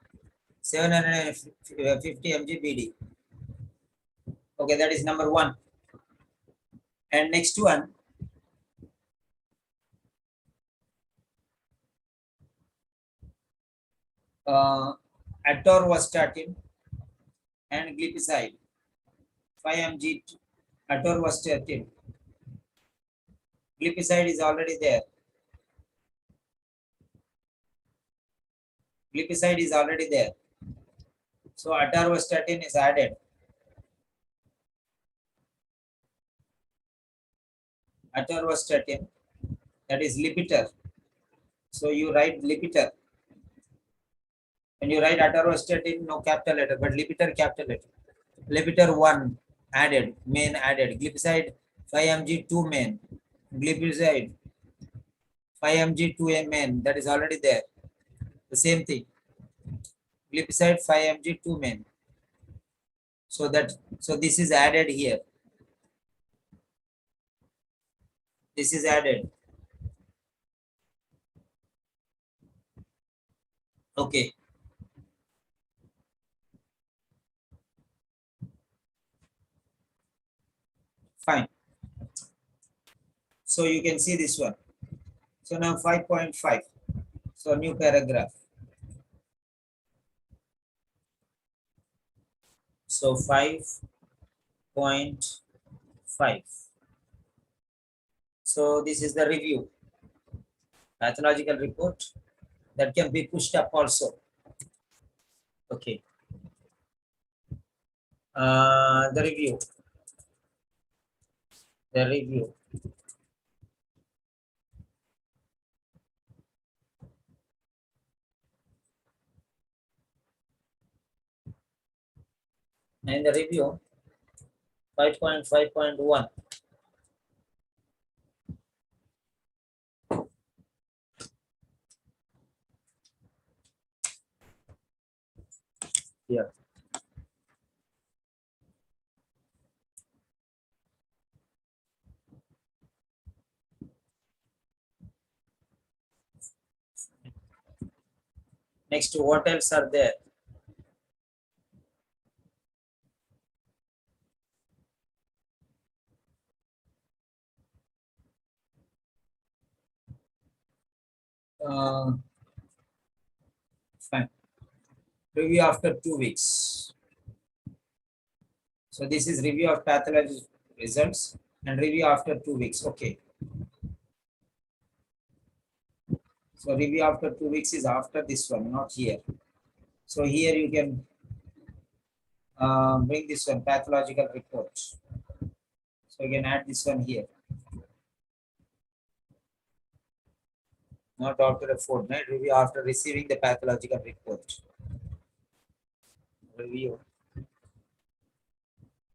750 mg BD. Okay, that is number one. And next one, atorvastatin and glipizide, 5 mg atorvastatin. Glipizide is already there. Glipizide is already there. So atorvastatin is added. Atorvastatin, that is Lipitor. So you write Lipitor. When you write atorvastatin, no capital letter, but Lipitor capital letter. Lipitor 1 added, main added. Glipizide 5 mg 2 main. Glipizide 5 mg 2 main, that is already there. The same thing. Glipizide 5 mg 2 main. So this is added here. This is added. Okay. Fine. So you can see this one. So now 5.5. So new paragraph. So 5.5. So this is the review. Pathological report that can be pushed up also. Okay. The review. The review. And the review 5.5.1. Yeah. Next, what else are there? Fine. Review after 2 weeks. So this is review of pathology results and review after 2 weeks. Okay. So review after 2 weeks is after this one, not here. So here you can bring this one, pathological report. So you can add this one here. Not after a fortnight, review after receiving the pathological report. Review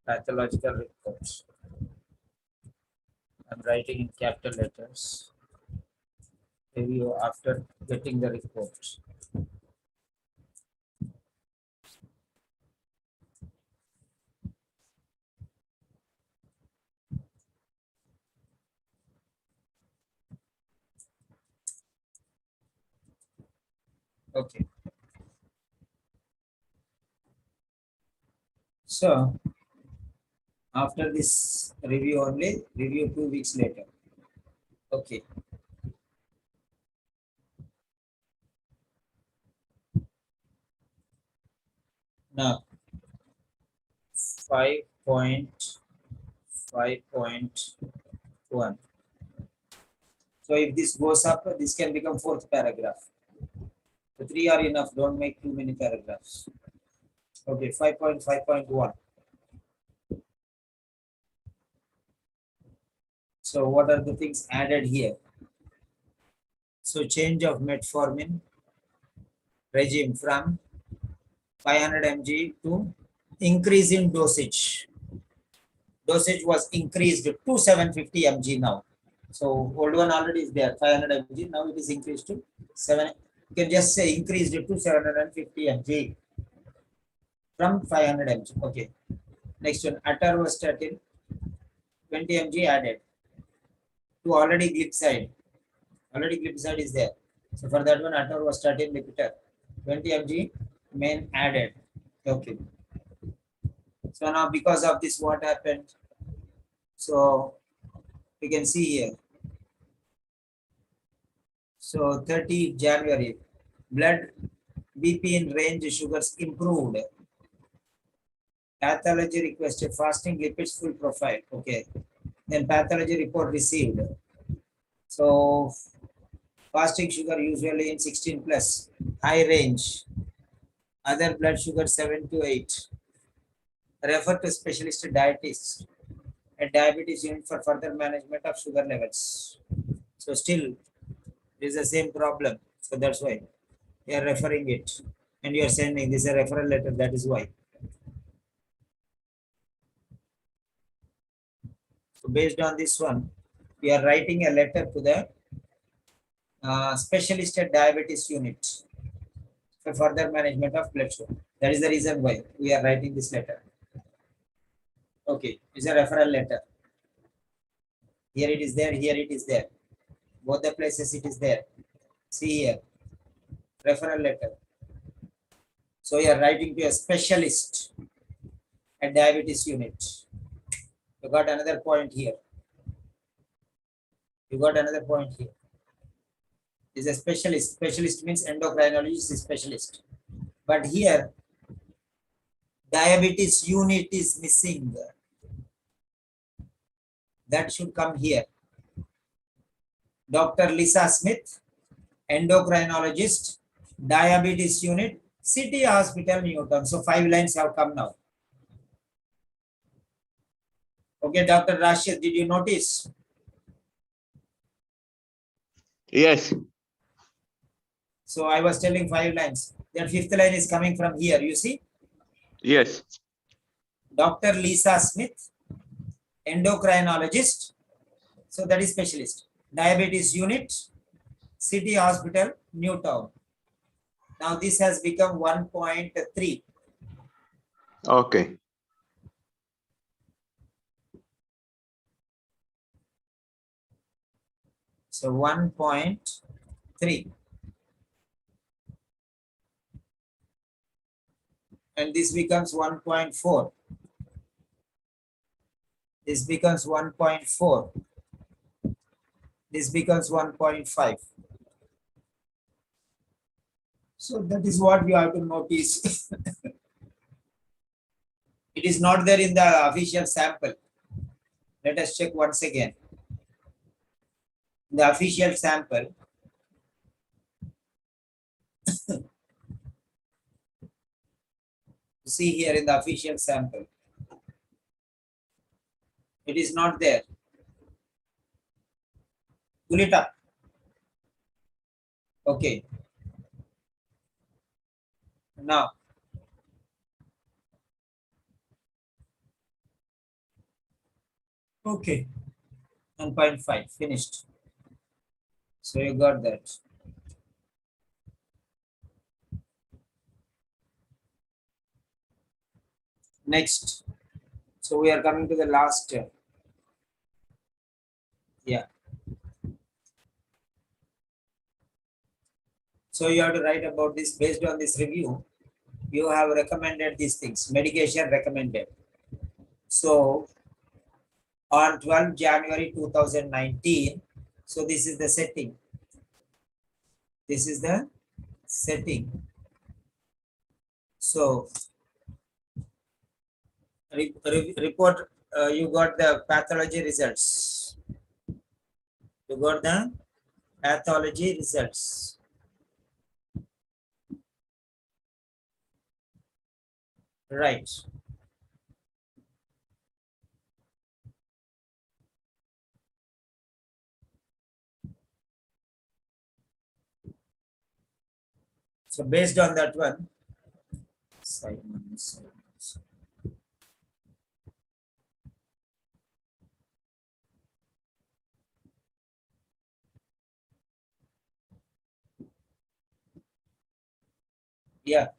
pathological report. I'm writing in capital letters. Review after getting the report. Okay. So after this review only, review 2 weeks later. Okay. Now 5.5.1. So if this goes up, this can become fourth paragraph. The 3 are enough, don't make too many paragraphs. Okay, 5.5.1. So what are the things added here? So change of metformin regime from 500 mg to increase in dosage. Dosage was increased to 750 mg now. So old one already is there, 500 mg. Now it is increased to 7. You can just say increased to 750 mg from 500 mg. Okay. Next one, atorvastatin 20 mg added to already glipizide. Already glipizide is there. So for that one, atorvastatin Lipitor 20 mg main added. Okay. So now because of this, what happened? So we can see here. So 30 January, blood BP in range sugars improved. Pathology requested fasting lipids full profile. Okay. Then pathology report received. So fasting sugar usually in 16 plus, high range. Other blood sugar 7 to 8. Refer to specialist dietist and diabetes unit for further management of sugar levels. So still it is the same problem. So that's why you are referring it. And you are sending this is a referral letter. That is why. So based on this one, we are writing a letter to the specialist at diabetes unit for further management of blood sugar. That is the reason why we are writing this letter. Okay, it's a referral letter. Here it is there, here it is there. Both the places it is there. See here, referral letter. So you are writing to a specialist at diabetes unit. You got another point here. You got another point here. Is a specialist. Specialist means endocrinologist is specialist. But here, diabetes unit is missing. That should come here. Dr. Lisa Smith, endocrinologist, diabetes unit, City Hospital, Newton. So 5 lines have come now. Okay, Dr. Rashid, did you notice? Yes. So I was telling 5 lines. That 5th line is coming from here. You see? Yes. Dr. Lisa Smith, endocrinologist. So that is specialist. Diabetes unit, City Hospital, Newtown. Now this has become 1.3. Okay. So 1.3. And this becomes 1.4. This becomes 1.4. This becomes 1.5. So that is what you have to notice. It is not there in the official sample. Let us check once again. The official sample, see here in the official sample, it is not there. Pull it up. Okay. Now, okay. 1.5 finished. So you got that. Next. So we are coming to the last. Yeah. So you have to write about this based on this review. You have recommended these things. Medication recommended. So on 12 January 2019, so this is the setting. This is the setting. So report, you got the pathology results. You got the pathology results. Right. So based on that one, yeah.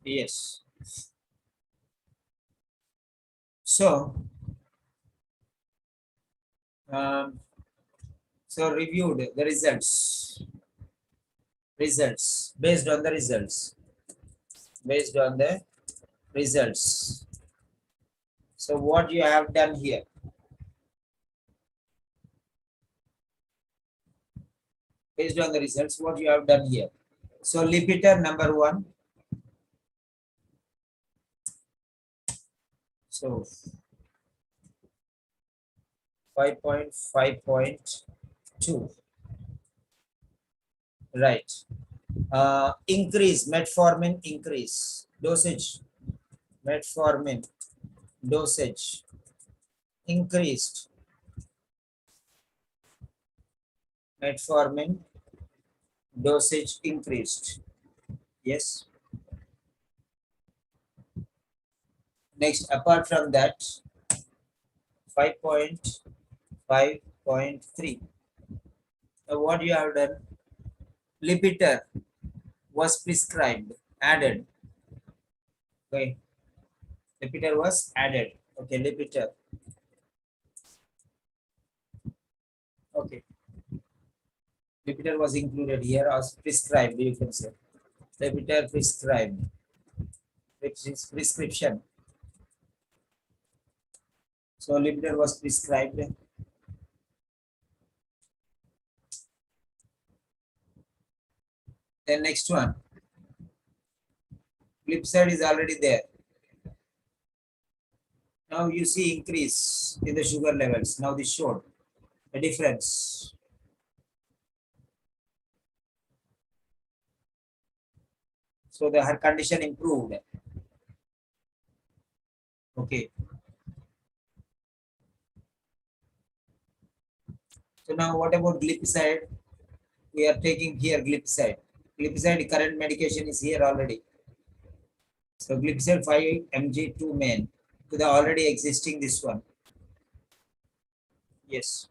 Yes. So, so reviewed the results. Results based on the results. Based on the results. So what you have done here? Based on the results, what you have done here? So Lipitor number 1. So 5.5.2. Right. Increase metformin increase dosage. Metformin dosage increased. Metformin dosage increased. Yes. Next, apart from that, 5.5.3. What you have done? Lipitor was prescribed, added. Okay. Lipitor was added. Okay, Lipitor. Okay. Lipitor was included here as prescribed, you can say. Lipitor prescribed. Which is prescription. So Lipitor was prescribed. Then next one. Glipizide is already there. Now you see increase in the sugar levels. Now this showed a difference. So her condition improved. Okay. So now what about glipizide? We are taking here glipizide. Glipizide current medication is here already. So glipizide 5 mg 2 main to the already existing this one. Yes.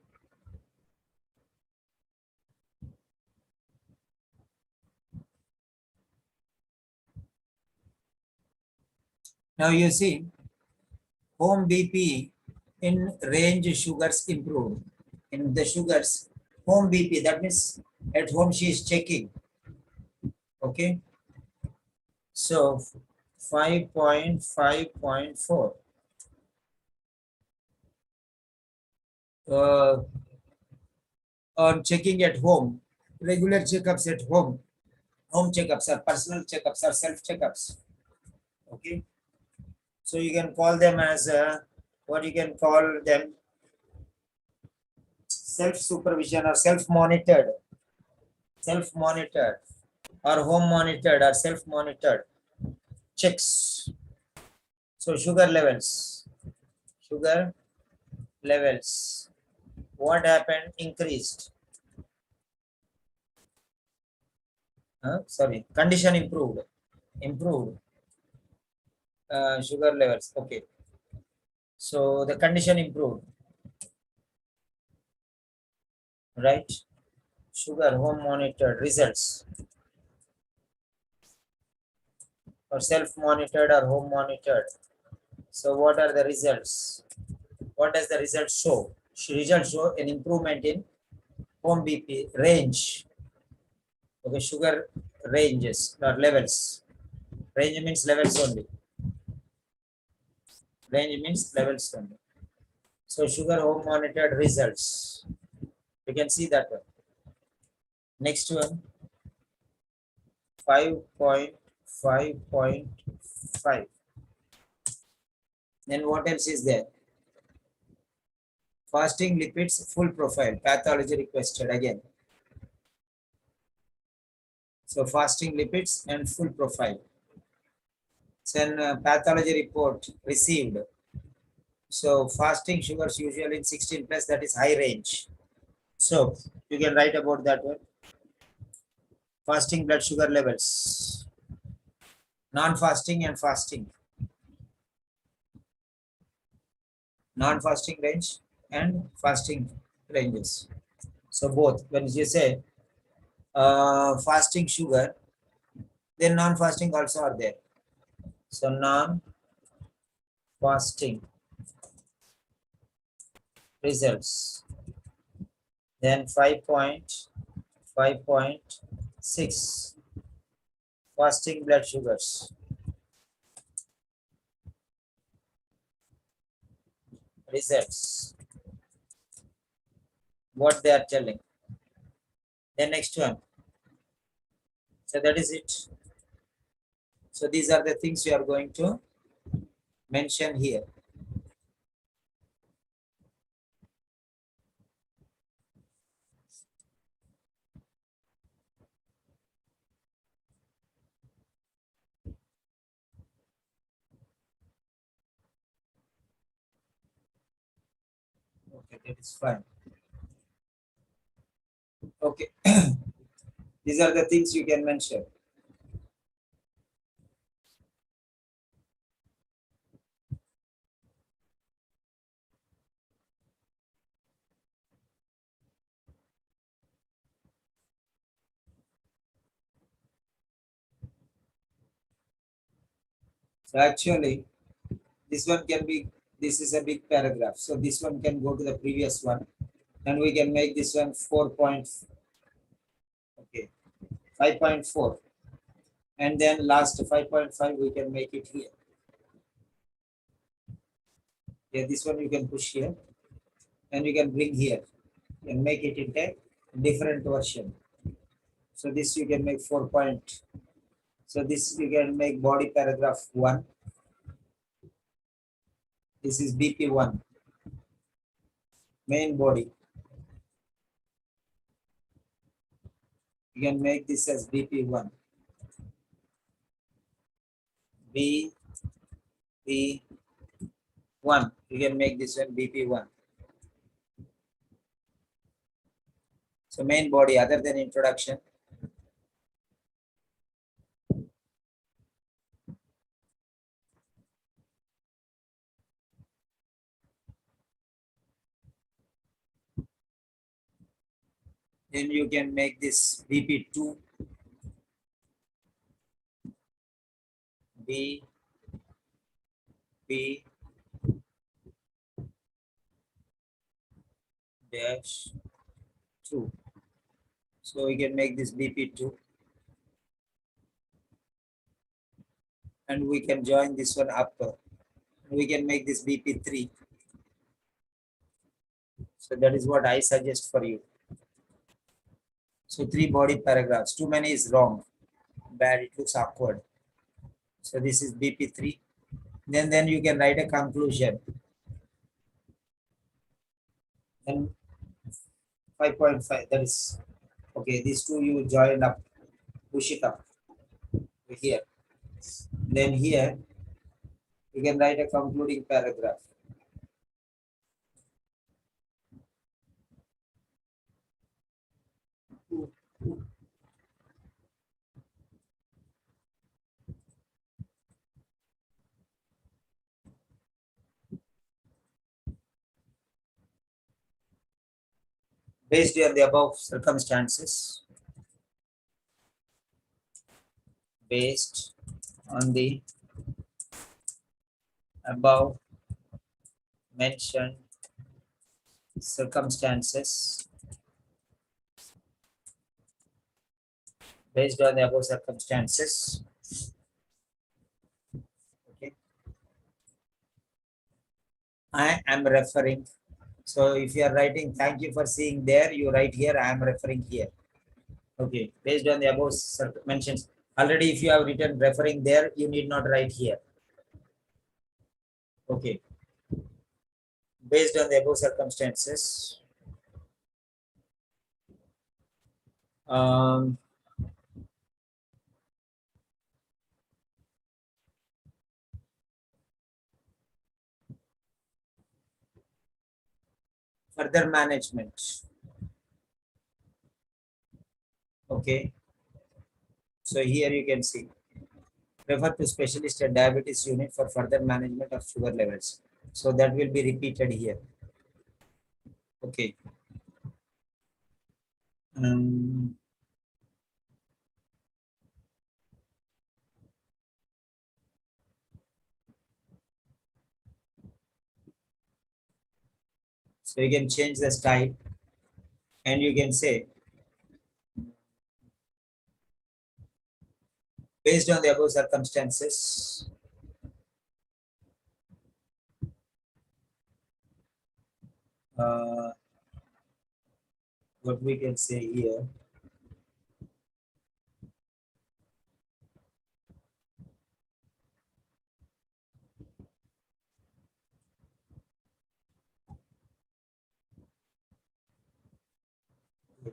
Now you see, home BP in range sugars improved. In the sugars, home BP, that means at home she is checking. Okay. So 5.5.4. On checking at home, regular checkups at home. Home checkups are personal checkups or self checkups. Okay. So you can call them as what you can call them, self supervision or self monitored, or home monitored or self monitored checks. So sugar levels. What happened? Increased. Sorry, condition improved. Improved. Sugar levels. Okay. So the condition improved, right? Sugar home monitored results, or self monitored or home monitored. So what are the results? What does the result show? Results show an improvement in home BP range. Okay, sugar ranges or levels. Range means levels only. Range means levels only. So sugar home monitored results. You can see that one. Next one, 5.5.5. Then what else is there? Fasting lipids full profile. Pathology requested again. So fasting lipids and full profile. Then pathology report received. So fasting sugars usually in 16 plus, that is high range. So you can write about that one. Fasting blood sugar levels. Non-fasting and fasting. Non-fasting range and fasting ranges. So both. When you say fasting sugar, then non-fasting also are there. So non-fasting results. Then 5.5.6 fasting blood sugars results. What they are telling. Then next one. So that is it. So these are the things you are going to mention here. Okay, that is fine. Okay. These are the things you can mention. So actually, this one can be, this is a big paragraph. So this one can go to the previous one, and we can make this one 4 point, okay, 5.4. And then last 5.5, we can make it here. Yeah, this one you can push here, and you can bring here and make it into a different version. So this you can make 4 point. So this you can make body paragraph 1. This is BP1, main body. You can make this as BP1. BP1. You can make this one BP1. So main body other than introduction. Then you can make this BP2 BP dash 2. So we can make this BP2 and we can join this one upper. We can make this BP3. So that is what I suggest for you. So 3 body paragraphs. Too many is wrong. Bad, it looks awkward. So this is BP3. Then you can write a conclusion. Then 5.5, that is okay. These two you join up, push it up here. Then here you can write a concluding paragraph. Based on the above circumstances, based on the above mentioned circumstances, based on the above circumstances, okay, I am referring. So if you are writing, thank you for seeing there, you write here, I am referring here. Okay, based on the above mentions. Already if you have written referring there, you need not write here. Okay. Based on the above circumstances, further management. Okay. So here you can see, refer to specialist at diabetes unit for further management of sugar levels. So that will be repeated here. Okay. So you can change the style and you can say, based on the above circumstances, what we can say here,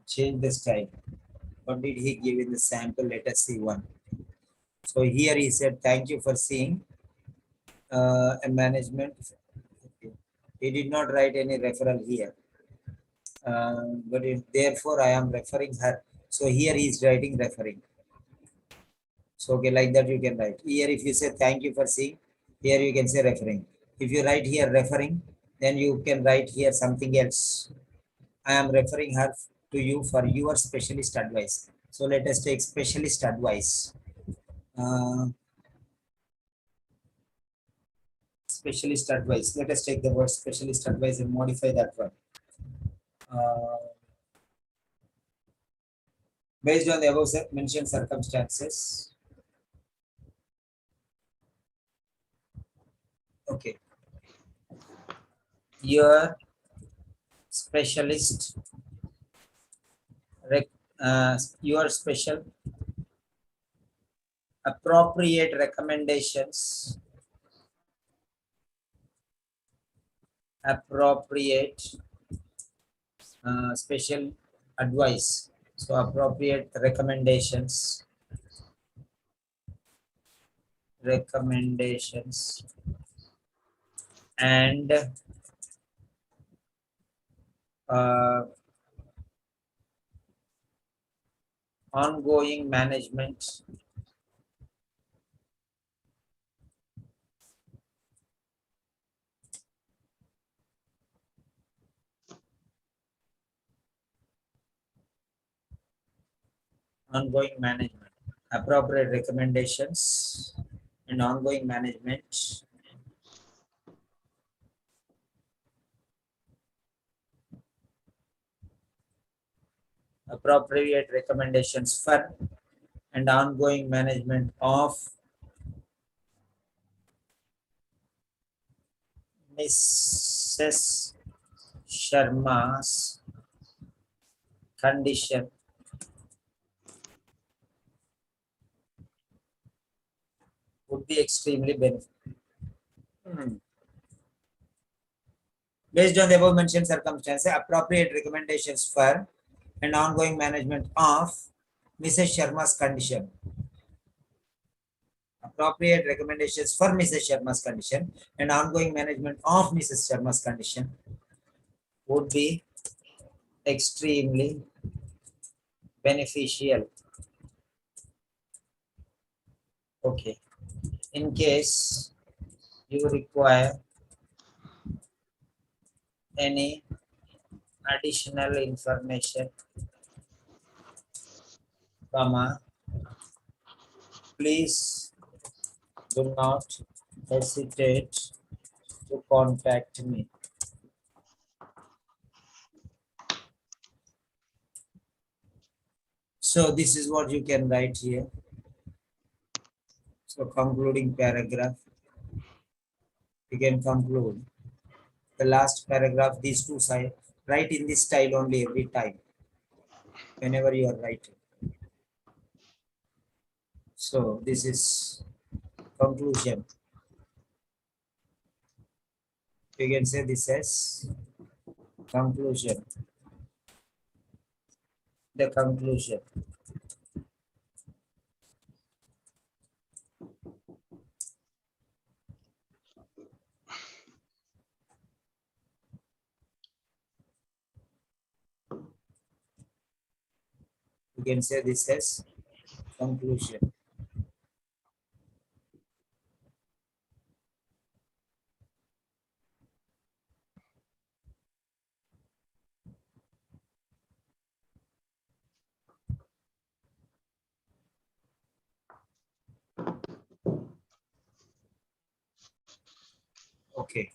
change the style. What did he give in the sample? Let us see one. So here he said, thank you for seeing a management. Okay. He did not write any referral here. But therefore I am referring her. So here he is writing referring. So okay, like that you can write. Here if you say thank you for seeing, here you can say referring. If you write here referring, then you can write here something else. I am referring her to you for your specialist advice. So let us take specialist advice. Specialist advice. Let us take the word specialist advice and modify that one. Based on the above mentioned circumstances. Okay. Your specialist, your special appropriate recommendations, appropriate special advice. So appropriate recommendations, and ongoing management ongoing management, appropriate recommendations and ongoing management. Appropriate recommendations for and ongoing management of Mrs. Sharma's condition would be extremely beneficial. Based on the above mentioned circumstances, appropriate recommendations for and ongoing management of Mrs. Sharma's condition. Appropriate recommendations for Mrs. Sharma's condition and ongoing management of Mrs. Sharma's condition would be extremely beneficial. Okay. In case you require any additional information, comma, please do not hesitate to contact me. So this is what you can write here. So concluding paragraph, you can conclude the last paragraph, these two sides, write in this style only every time, whenever you are writing. So this is conclusion. You can say this as conclusion. The conclusion. You can say this as conclusion. Okay.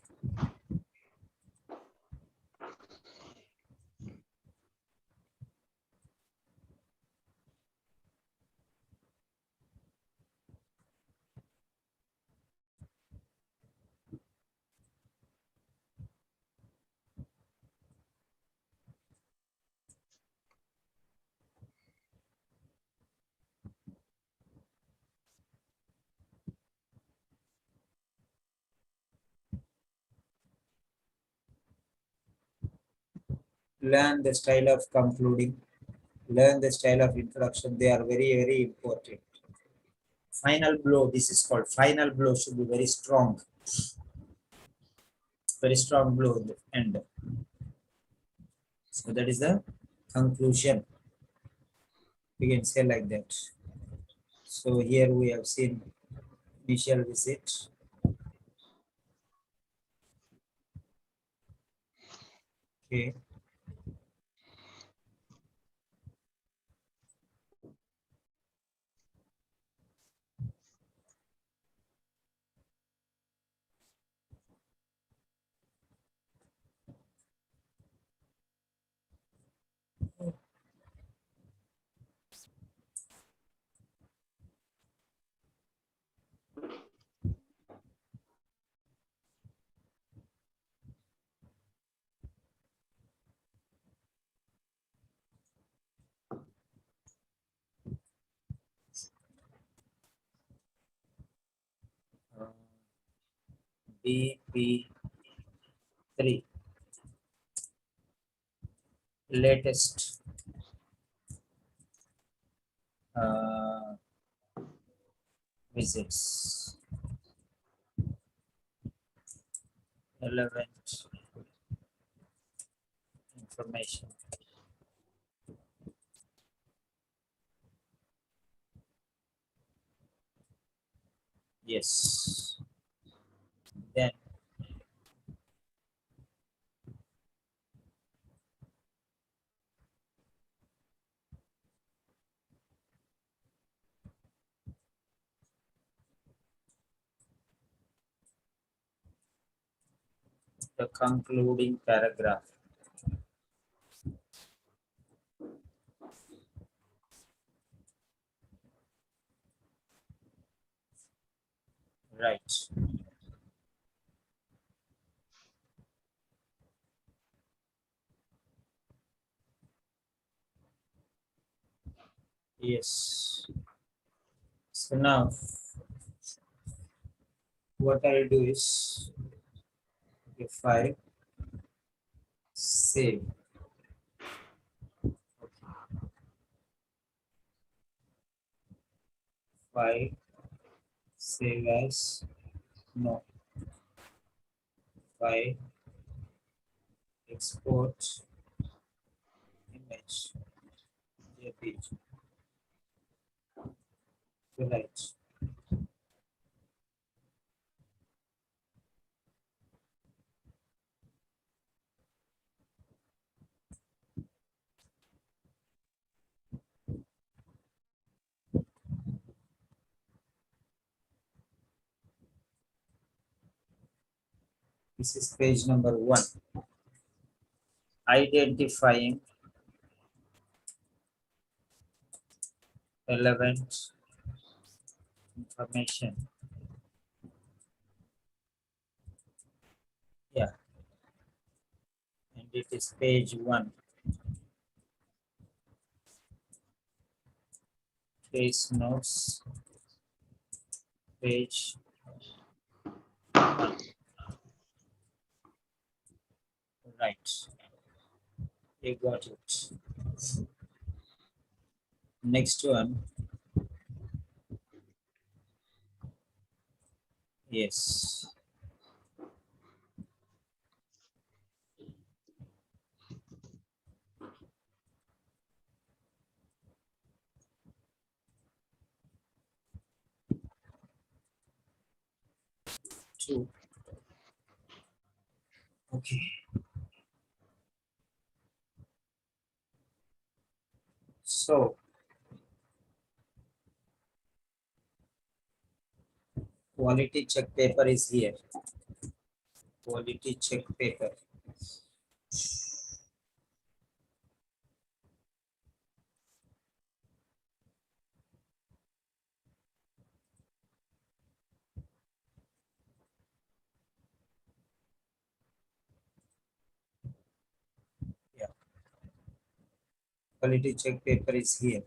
Learn the style of concluding. Learn the style of introduction. They are very, very important. Final blow, this is called final blow, should be very strong. Very strong blow in the end. So that is the conclusion. We can say like that. So here we have seen initial visit. Okay. BP3 latest visits, relevant information. Yes. Then the concluding paragraph. Right. Yes. So now, what I'll do is, if I save, file, save as, no, file, export, image, JPG, right. This is page number 1. Identifying relevant information. Yeah. And it is page 1. Case notes. Page 1. Right. You got it. Next one. Yes. Two. Okay. So, quality check paper is here. Quality check paper. Yeah. Quality check paper is here.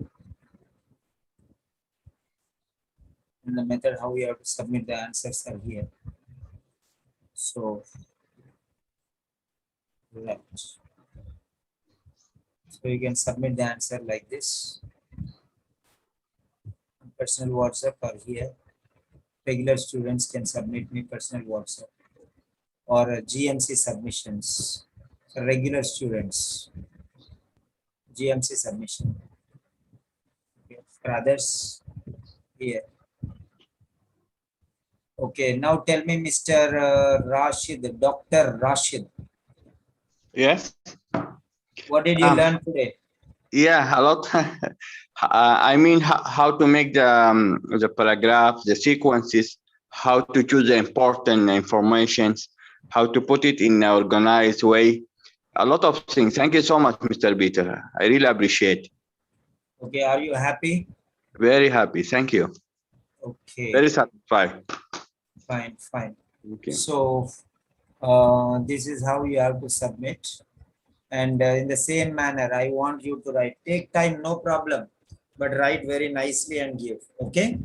And the method how you have to submit the answers are here. So, right. So you can submit the answer like this. Personal WhatsApp are here. Regular students can submit me personal WhatsApp or GMC submissions. So regular students, GMC submission. Okay. For others, here. Okay, now tell me, Mr. Rashid, Dr. Rashid, Yes. what did you learn today? Yeah, a lot. I mean, how to make the paragraph, the sequences, how to choose the important informations, how to put it in an organized way. A lot of things. Thank you so much, Mr. Peter. I really appreciate. Okay, are you happy? Very happy. Thank you. Okay, Very satisfied. fine, fine. Okay. So this is how you have to submit. And in the same manner, I want you to write. Take time, no problem, but write very nicely and give. Okay.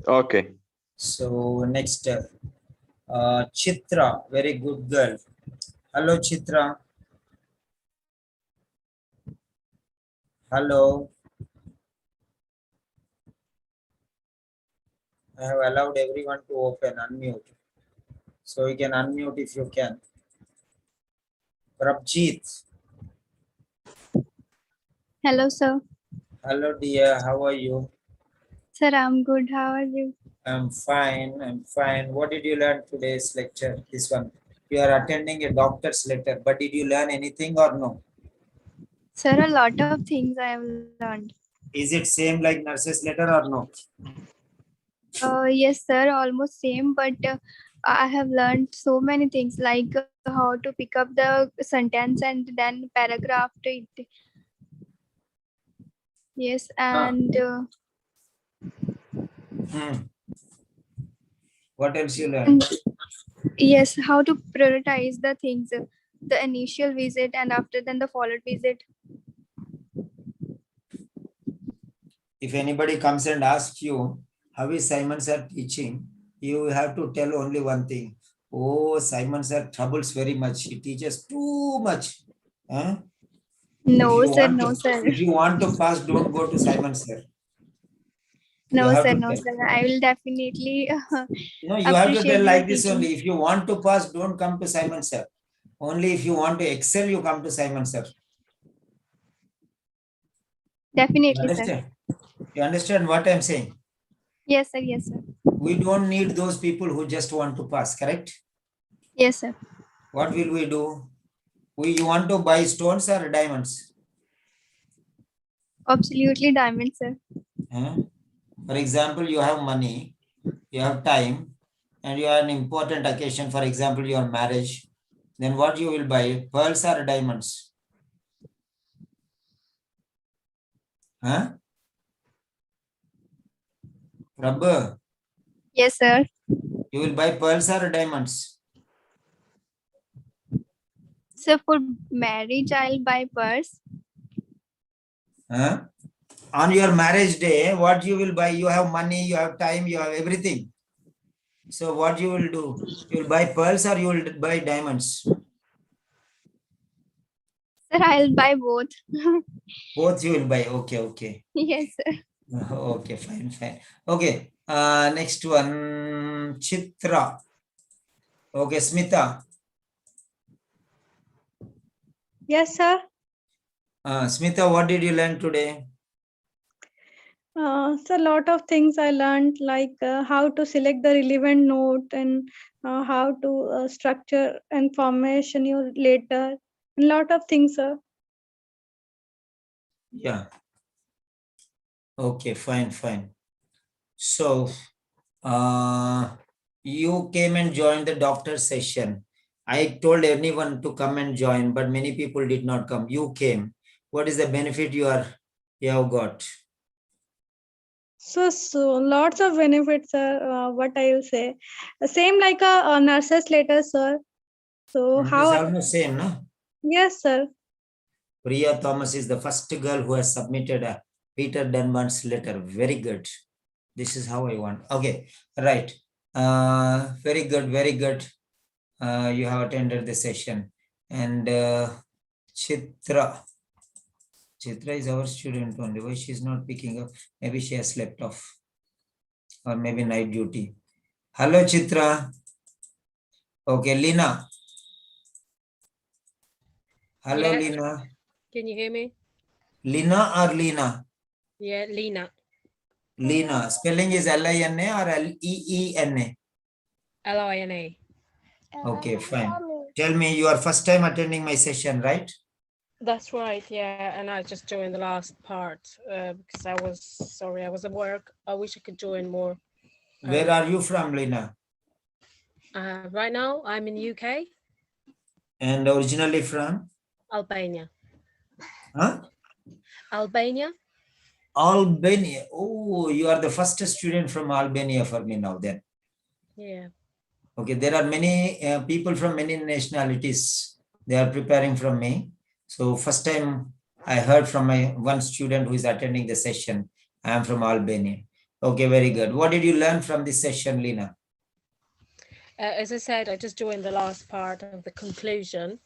Okay. So next, Chitra, very good girl. Hello, Chitra. Hello. I have allowed everyone to open, unmute. So you can unmute if you can. Prabjeet. Hello, sir. Hello, dear. How are you? Sir, I'm good. How are you? I'm fine. I'm fine. What did you learn today's lecture? This one. You are attending a doctor's lecture, but did you learn anything or no? Sir, a lot of things I have learned. Is it same like nurse's letter or no? Yes, sir, almost same, but I have learned so many things like how to pick up the sentence and then paragraph to it. Yes, and Hmm. What else you learn? and yes, how to prioritize the things, the initial visit and after then the followed visit. If anybody comes and asks you, how is Simon sir teaching? You have to tell only one thing. Oh, Simon sir troubles very much. He teaches too much. Huh? No, sir, no, sir. If you want to pass, don't go to Simon sir. You No, have sir, to no, tell. sir. I will definitely No, you have to tell appreciate your like this teaching. only. If you want to pass, don't come to Simon sir. Only if you want to excel, you come to Simon sir. You Definitely, sir. understand? You understand what I'm saying? Yes, sir. Yes, sir. We don't need those people who just want to pass, correct? Yes, sir. What will we do? You want to buy stones or diamonds? Absolutely diamond, sir. Huh? For example, you have money, you have time, and you have an important occasion, for example, your marriage. Then what you will buy? Pearls or diamonds? Huh? Prabhu, Yes, sir. you will buy pearls or diamonds? So for marriage, I'll buy purse. Huh? On your marriage day, what you will buy? You have money, you have time, you have everything. So what you will do? You will buy pearls or you will buy diamonds? Sir, I'll buy both. Both you will buy. Okay, okay. Yes, sir. Okay, fine, fine. Okay, next one, Chitra. Okay, Smita. Yes, sir. Smita, what did you learn today? So a lot of things I learned, like how to select the relevant note and how to structure information your later. A lot of things, sir. Yeah. Okay, fine, fine. So, you came and joined the doctor's session. I told anyone to come and join, but many people did not come. You came. What is the benefit you have got? So lots of benefits, sir. What I will say, same like a nurse's letter, sir. So It's how? almost same, no? Yes, sir. Priya Thomas is the first girl who has submitted a Peter Dunbar's letter. Very good. This is how I want. Okay, right. Very good, very good. You have attended the session. And Chitra. Chitra is our student only. Why she's not picking up? Maybe she has slept off. Or maybe night duty. Hello, Chitra. Okay, Lina. Hello, Yeah. Lina. Can you hear me? Lina or Lina? Yeah, Lena. Lina. Spelling is Lina or Leena? Lina. Okay, fine. Tell me, you are first time attending my session, right? That's right. Yeah, and I just joined the last part because I was at work. I wish I could join more. Where are you from, Lina? Right now, I'm in UK, And originally from? Albania. Huh? Albania. Albania. Oh, you are the first student from Albania for me now then. Yeah. Okay, there are many people from many nationalities. They are preparing from me. So first time I heard from my one student who is attending the session. I am from Albania. Okay, very good. What did you learn from this session, Lina? As I said, I just joined the last part of the conclusion,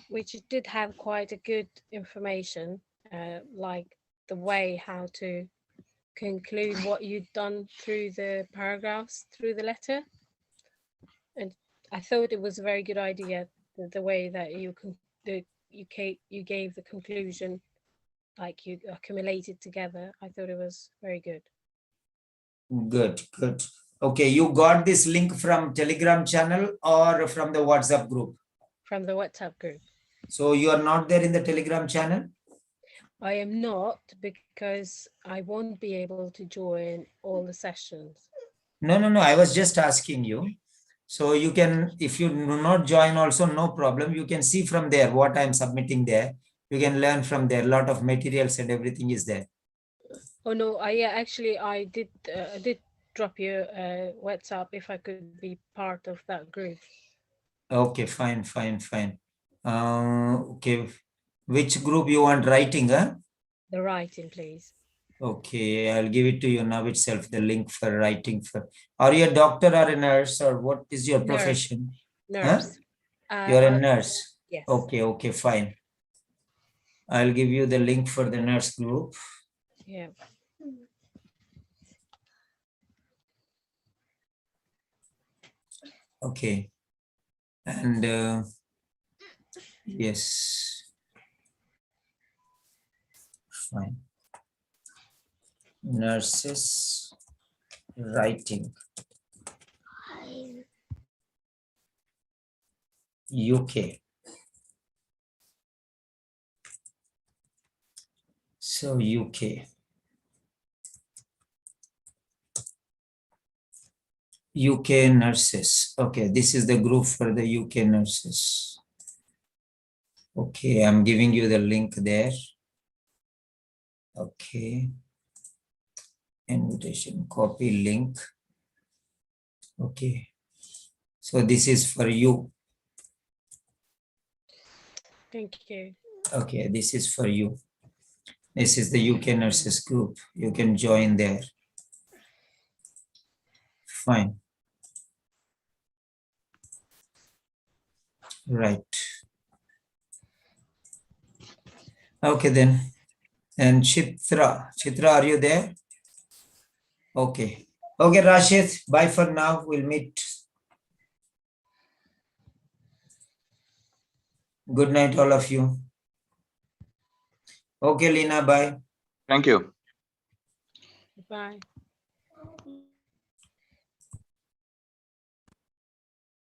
which did have quite a good information, like the way how to conclude what you'd done through the paragraphs through the letter. And I thought it was a very good idea, the way that you gave the conclusion, like you accumulated together. I thought it was very good. Good, good. Okay, you got this link from Telegram channel or from the WhatsApp group? From the WhatsApp group. So you are not there in the Telegram channel? I am not, because I won't be able to join all the sessions. No. I was just asking you. So you can, if you do not join also, no problem. You can see from there what I'm submitting there. You can learn from there. A lot of materials and everything is there. Oh no, yeah, actually, I did drop you a WhatsApp if I could be part of that group. Okay, fine. Okay. Which group you want writing, huh? The writing, please. Okay, I'll give it to you now itself, the link for writing for. Are you a doctor or a nurse or what is your Nurse. profession? Nurse. You're a nurse. Yes. Okay, fine. I'll give you the link for the nurse group. Yeah. Okay. And yes. Fine. Nurses writing. UK. So UK. UK nurses. Okay, this is the group for the UK nurses. Okay, I'm giving you the link there. Okay. Invitation, copy link. Okay. So this is for you. Thank you. Okay, this is for you. This is the UK nurses group. You can join there. Fine. Right. Okay then. And Chitra. Chitra, are you there? Okay. Okay, Rashid, bye for now. We'll meet. Good night, all of you. Okay, Lina, bye. Thank you. Bye.